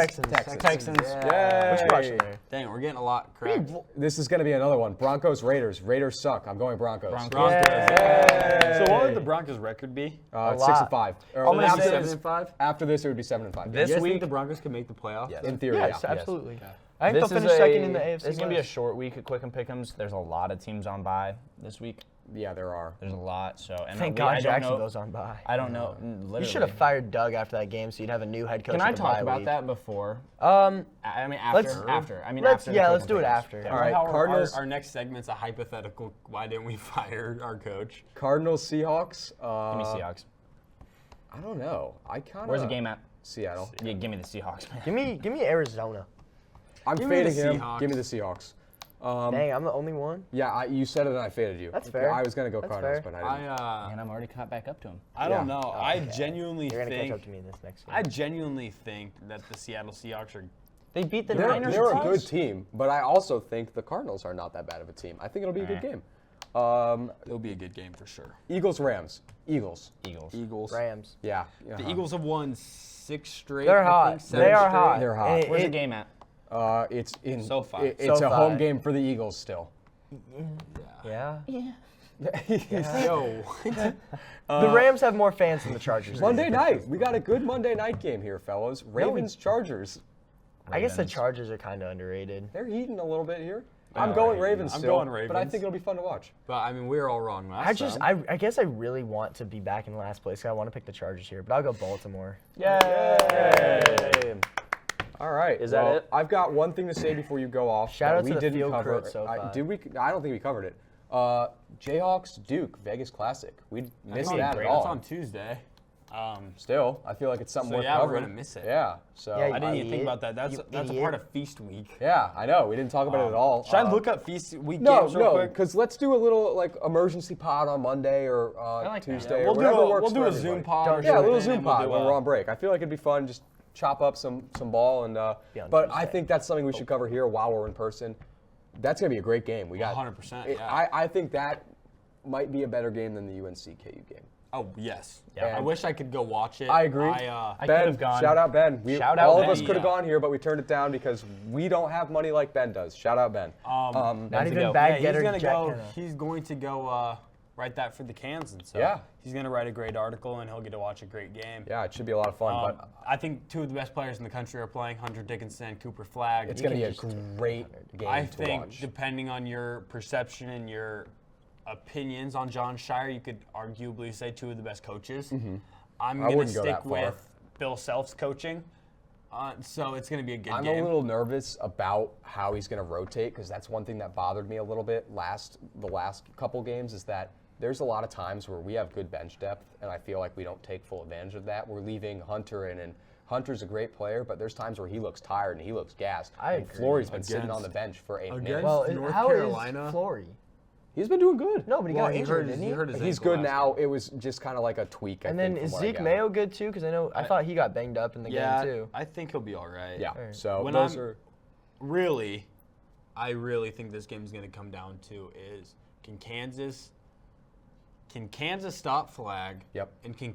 Texans. Yay. What you watching there? Dang, we're getting a lot correct. This is going to be another one. Broncos, Raiders. Raiders suck. I'm going Broncos. Broncos. Yay. So what would the Broncos record be? A 6-5. Or I'm gonna after, say this, 7-5? after this, it would be 7-5. This You guys week- think the Broncos can make the playoffs? Yes. in theory, Yes, yeah. absolutely. I think This they'll is finish second in the AFC. This is gonna be a West. short week at Quick and Pick'ems. There's a lot of teams on bye this week. Yeah, there are. There's a lot. So and Thank I God don't Jackson know- goes on by. I don't know. Literally. You should have fired Doug after that game, so you'd have a new head coach. Can I with a talk bye about week. that before? I mean, let's- after. I mean, let's- after. the yeah, Quick let's and do it Pick'ems. after. All right, How Cardinals. Our next segment's a hypothetical. Why didn't we fire our coach? Cardinals, Seahawks. Give me Seahawks. I don't know. I kind of. Where's the game at? Seattle. Yeah, give me the Seahawks, man. Give me Arizona. I'm Give me the fading him. Seahawks. Give me the Seahawks. Dang, I'm the only one. Yeah, you said it and I faded you. That's fair. I was going to go That's Cardinals, fair. but I didn't. And I'm already caught back up to him. I don't Yeah. know. I genuinely You're gonna catch think. up to me in this next game. I genuinely think that the Seattle Seahawks are. They beat the They're Niners. a twice. good team, but I also think the Cardinals are not that bad of a team. I think it'll be a good game. It'll be a good game for sure. Eagles, Rams. Eagles. Eagles. Eagles. Rams. Yeah. The Eagles have won 6 straight. They're I hot. think, 7 They are straight. hot. They're hot. And Where's the game at? It's in SoFi. It's a home SoFi. game for the Eagles still. Yeah. Yo. The Rams have more fans than the Chargers. Monday night. We got a good Monday night game here, fellas. Ravens, Chargers. I guess the Ravens. Chargers are kind of underrated. They're heating a little bit here. I'm going Ravens I'm still, going but I Ravens. think it'll be fun to watch. But I mean, we were all wrong last time. I guess I really want to be back in last place. I want to pick the Chargers here, but I'll go Baltimore. Yay! All right. Is that it? I've got one thing to say before you go off. Shout that out to we the didn't field crew cover. at SoFi. Did we? I don't think we covered it. Jayhawks Duke Vegas Classic. We missed That's that great. at That's all. on Tuesday. Still, I feel like it's something So worth yeah, we're covering. gonna miss it. Yeah. So Yeah, I didn't even think idiot. about that. That's You a idiot. part of Feast Week. yeah, I know. We didn't talk about it at all. Should I look up Feast Week No, games real no, quick? because let's do a little like emergency pod on Monday or like that. Tuesday. Yeah, or we'll do whatever a, works we'll do for a Zoom everybody. pod. or Yeah, a little something, Zoom and we'll pod do when a- we're on break. I feel like it'd be fun. Just chop up some ball and. on But I Tuesday. think that's something we should cover here while we're in person. That's gonna be a great game. We got 100%, it- yeah. I think that might be a better game than the UNC KU game. Oh yes. Yeah. I wish I could go watch it. I agree. I I Ben, could've gone. shout out Ben. Shout out all of Ben. us could have Yeah. gone here, but we turned it down because we don't have money like Ben does. Shout out Ben. Not Ben's a even go. bag yeah, he's getter gonna Jack go. Kenna. He's going to go write that for the Kansans. So Yeah. He's gonna write a great article and he'll get to watch a great game. Yeah, it should be a lot of fun. But I think two of the best players in the country are playing, Hunter Dickinson and Cooper Flagg. it's gonna be a great game I to think, watch. depending on your perception and your opinions on John Shire, you could arguably say two of the best coaches. I'm I going to wouldn't go stick that far. with Bill Self's coaching. So it's going to be a good I'm game. a little nervous about how he's going to rotate because that's one thing that bothered me a little bit the last couple games is that there's a lot of times where we have good bench depth and I feel like we don't take full advantage of that. We're leaving Hunter in and Hunter's a great player, but there's times where he looks tired and he looks gassed. I and agree. Flory's been sitting Against- on the bench for 8 against- minutes. Well, North how Carolina. is Flory? He's been doing good. No, but he Well, got he injured, hurt his- didn't he he? hurt his He's ankle good last now. It was just kind of like a tweak. And I then think, is from what I Zeke gather. Mayo good too? Because I thought he got banged up in the Yeah, game too. I think he'll be all right. Yeah. Alright. So When those I'm- are. Really, I really think this game is going to come down to is can Kansas stop Flag? Yep. And can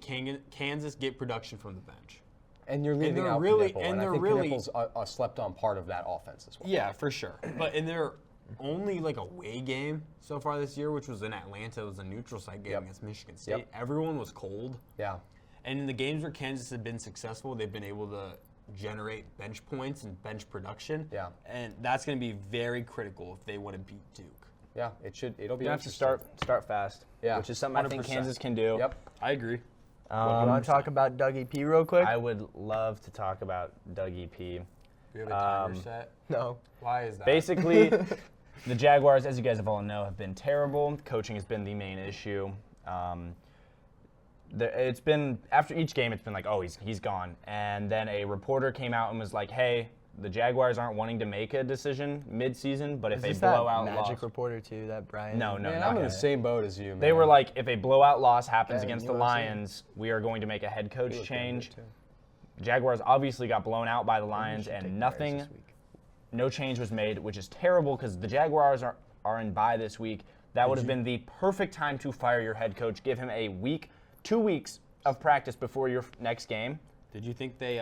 Kansas get production from the bench? And you're leaving they're out really- Knipple, and and I they're think really- Knipple's a slept-on part of that offense as well. Yeah, for sure. But in their only like away game so far this year, which was in Atlanta, it was a neutral site game Yep. against Michigan State. Yep. Everyone was cold. Yeah. And in the games where Kansas had been successful, they've been able to generate bench points and bench production. Yeah. And that's going to be very critical if they want to beat Duke. Yeah, it'll be You have to interesting. start fast. Yeah. Which is something I think 100%. Kansas can do. Yep. I agree. You want to talk about Dougie P real quick? I would love to talk about Dougie P. Do you have a timer set? No. Why is that? Basically, the Jaguars, as you guys have all know, have been terrible. Coaching has been the main issue. It's been after each game, it's been like, oh, he's gone, and then a reporter came out and was like, hey, the Jaguars aren't wanting to make a decision mid-season, but if Is a this that blowout Magic loss, reporter too? That Brian? no, Man, not I'm in him. the same boat as you, man. They were like, if a blowout loss happens Yeah, against you the know what I'm saying? Lions, we are going to make a head coach He looked damn change. good, too. Jaguars obviously got blown out by the Lions, should take and Bears nothing, this week. no change was made, which is terrible because the Jaguars are in bye this week. That would have been the perfect time to fire your head coach. Give him a week, 2 weeks of practice before your next game. Did you think they?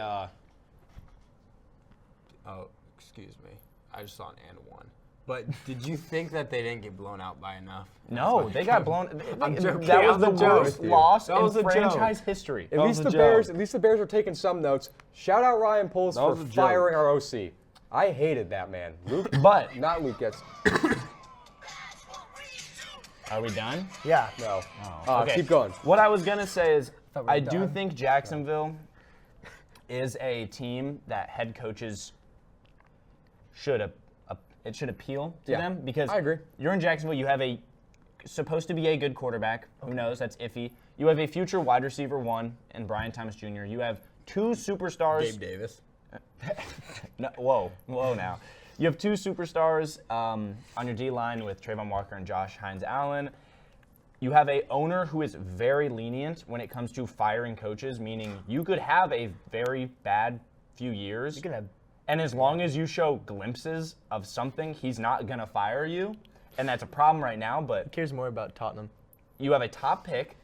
Oh, excuse me. I just saw an and one. But did you think that they didn't get blown out by enough? No, they got blown. I'm joking. That was I'm the joking worst with you. loss That was in a joke. franchise history. At That least was the a Bears. joke. At least the Bears are taking some notes. Shout out Ryan Poles for was a joke. firing our OC. I hated that man. Luke, But not Luke gets. are we done? Yeah. No. Okay. Keep going. What I was gonna say is, Thought we were I do done. think Jacksonville is a team that head coaches should it should appeal to Yeah, them because I agree. You're in Jacksonville. You have supposed to be a good quarterback. Who knows? That's iffy. You have a future wide receiver one in Brian Thomas Jr. You have two superstars. Gabe Davis. No, whoa now. You have two superstars on your D line with Trayvon Walker and Josh Hines-Allen. You have a owner who is very lenient when it comes to firing coaches, meaning you could have a very bad few years. You can have. And as long as you show glimpses of something, he's not going to fire you. And that's a problem right now, but Cares more about Tottenham. you have a top pick.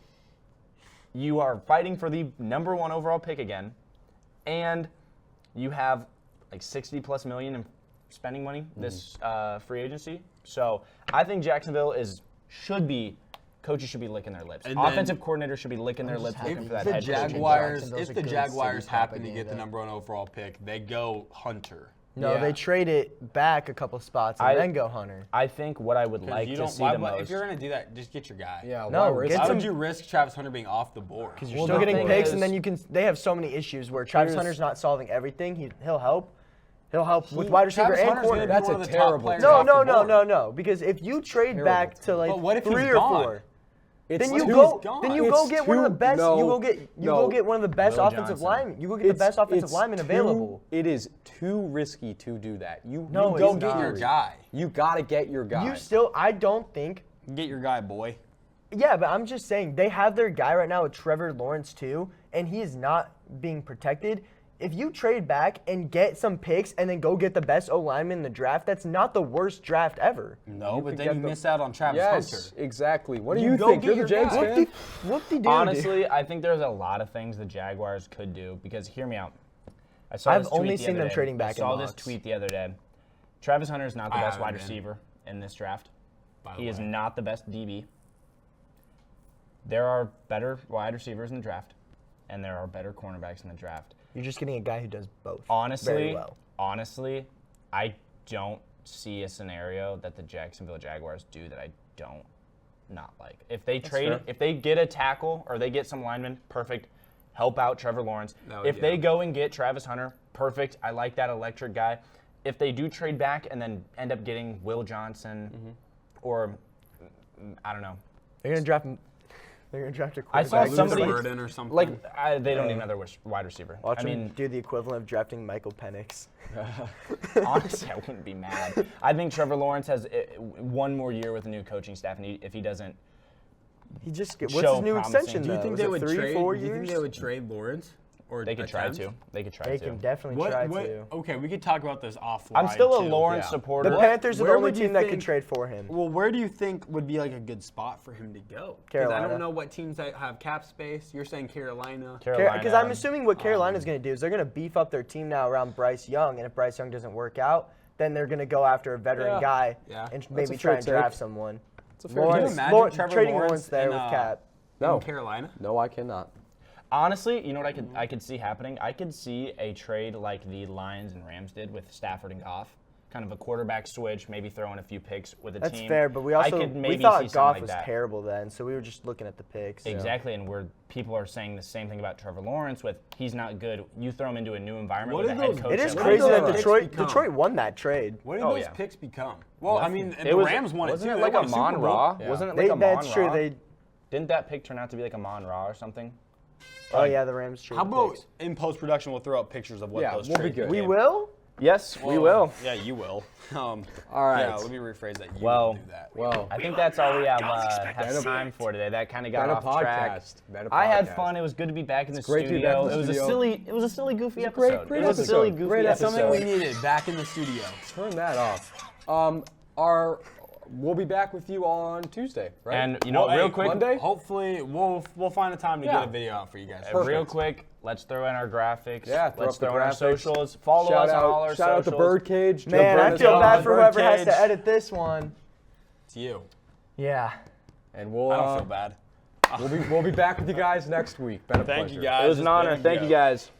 You are fighting for the number one overall pick again. And you have like 60 plus million in spending money this free agency. So I think Jacksonville should be coaches should be licking their lips. And then- Offensive coordinators should be licking their lips looking for that The head coaching job. Jaguars, Jacksonville's if a the good Jaguars city happen to get the propaganda. number 1 overall pick, they go Hunter. No, Yeah. they trade it back a couple spots and I- then go Hunter. I think what I would 'Cause like you to don't. see Why, the most. if you're gonna do that, just get your guy. Yeah, No, why risk get Why it? some- would you risk Travis Hunter being off the board? Because you're Well, still the getting thing picks, is- and then you can. They have so many issues where Travis Here's- Hunter's not solving everything. He'll help. He'll help with wide receiver Travis and Hunter's gonna corner. be That's one a of the top terrible players No, off no, the no, board. no, no. Because if you trade Terrible back to like But what if he's 3 or gone? 4, It's then you too- go. gone. Then you It's go get one of the too- best. no, you go get. You no. go get one of the best Will offensive Johnson. linemen. You go get the best offensive lineman too- available. It is too risky to do that. You No, go it's get not. your guy. You gotta get your guy. You still. I don't think. Get your guy, boy. Yeah, but I'm just saying they have their guy right now with Trevor Lawrence too, and he is not being protected. If you trade back and get some picks and then go get the best O lineman in the draft, that's not the worst draft ever. No, but could then get you the- miss out on Travis yes, Hunter. exactly. What do You you go think? get You're the your Jags guy. fan? Whoop-de-doo. Honestly, I think there's a lot of things the Jaguars could do because hear me out. I saw I've this tweet only the seen other them day. trading back I in saw this mocks. tweet the other day. Travis Hunter is not the I best haven't wide been. receiver in this draft. By the He is way. not the best DB. There are better wide receivers in the draft, and there are better cornerbacks in the draft. You're just getting a guy who does both. Honestly, very well. I don't see a scenario that the Jacksonville Jaguars do that I don't not like. If they trade, fair. if they get a tackle or they get some linemen, perfect. Help out Trevor Lawrence. That would If be they awesome. go and get Travis Hunter, perfect. I like that electric guy. If they do trade back and then end up getting Will Johnson or I don't know. They're gonna draft. They're gonna draft a I saw quarterback. somebody- Burden or something. Like they don't need another wide receiver. Watch I him mean, do the equivalent of drafting Michael Penix. honestly, I wouldn't be mad. I think Trevor Lawrence has one more year with a new coaching staff, and if he doesn't, He just what's Show his new promising. extension do you though? think Is they it would 3, trade? 4 Do you think years? they would trade Lawrence? Or they could try attempt? to. They could try They to. can definitely What, try what, to. okay, we could talk about this offline. I'm still a too. Lawrence yeah. supporter. The Panthers are the Where only would you team that could think- trade for him. Well, where do you think would be like a good spot for him to go? Because I Carolina. don't know what teams that have cap space. You're saying Carolina. Because I'm assuming what Carolina's going to do is they're going to beef up their team now around Bryce Young, and if Bryce Young doesn't work out, then they're going to go after a veteran Yeah. guy Yeah. and That's maybe a try fair and take. draft someone. It's a fair Can you take. imagine Trevor trading Lawrence Lawrence there in, with Cap. No. in Carolina? No, I cannot. Honestly, you know what I could see happening? I could see a trade like the Lions and Rams did with Stafford and Goff. Kind of a quarterback switch, maybe throw in a few picks with a That's team. fair, but we I also could we maybe see thought something Goff like was that. terrible then, so we were just looking at the picks. Exactly, and where people are saying the same thing about Trevor Lawrence with he's not good. You throw him into a new environment What with a did head those- coach. It is that crazy did that those picks become? Detroit won that trade. What did Oh, those yeah. picks become? Well, I mean, the was- Rams won it Wasn't too. it They like won a Super Bowl. Mon-Ra? Yeah. Wasn't it like a That's true. Mon-Ra? Didn't that pick turn out to be like a Mon-Ra or something? Oh yeah, the Rams traded How about picks. in post production we'll throw up pictures of what Yeah, those we'll be trades good. We became? will? Yes, we will. Yeah, you will. All right. Yeah, let me rephrase that. You Well, will do that. Well, I think that's all we have Better- time for today. That kind of got better off track. podcast. Better I had podcast. fun. It was good to be back in the great to be back studio. in the It was a studio. silly, goofy a great- episode. great It was a silly, episode. goofy Great episode. Something we needed back in the studio. Turn that off. We'll be back with you on Tuesday, right? And you know, Well, real hey, quick, Monday? Hopefully, we'll find a time to Yeah. get a video out for you guys. real quick, let's throw in our graphics. Yeah, throw let's up the throw in our graphics. socials. Follow shout us out, on all our shout out socials. to Birdcage. Joe Man, I Brenna's feel on bad it. for whoever has Birdcage. to edit this one. It's you. Yeah. And we'll I don't feel bad. we'll be back with you guys next week. Been a Thank pleasure. you guys. It was an It's honor. been a Thank go. you guys.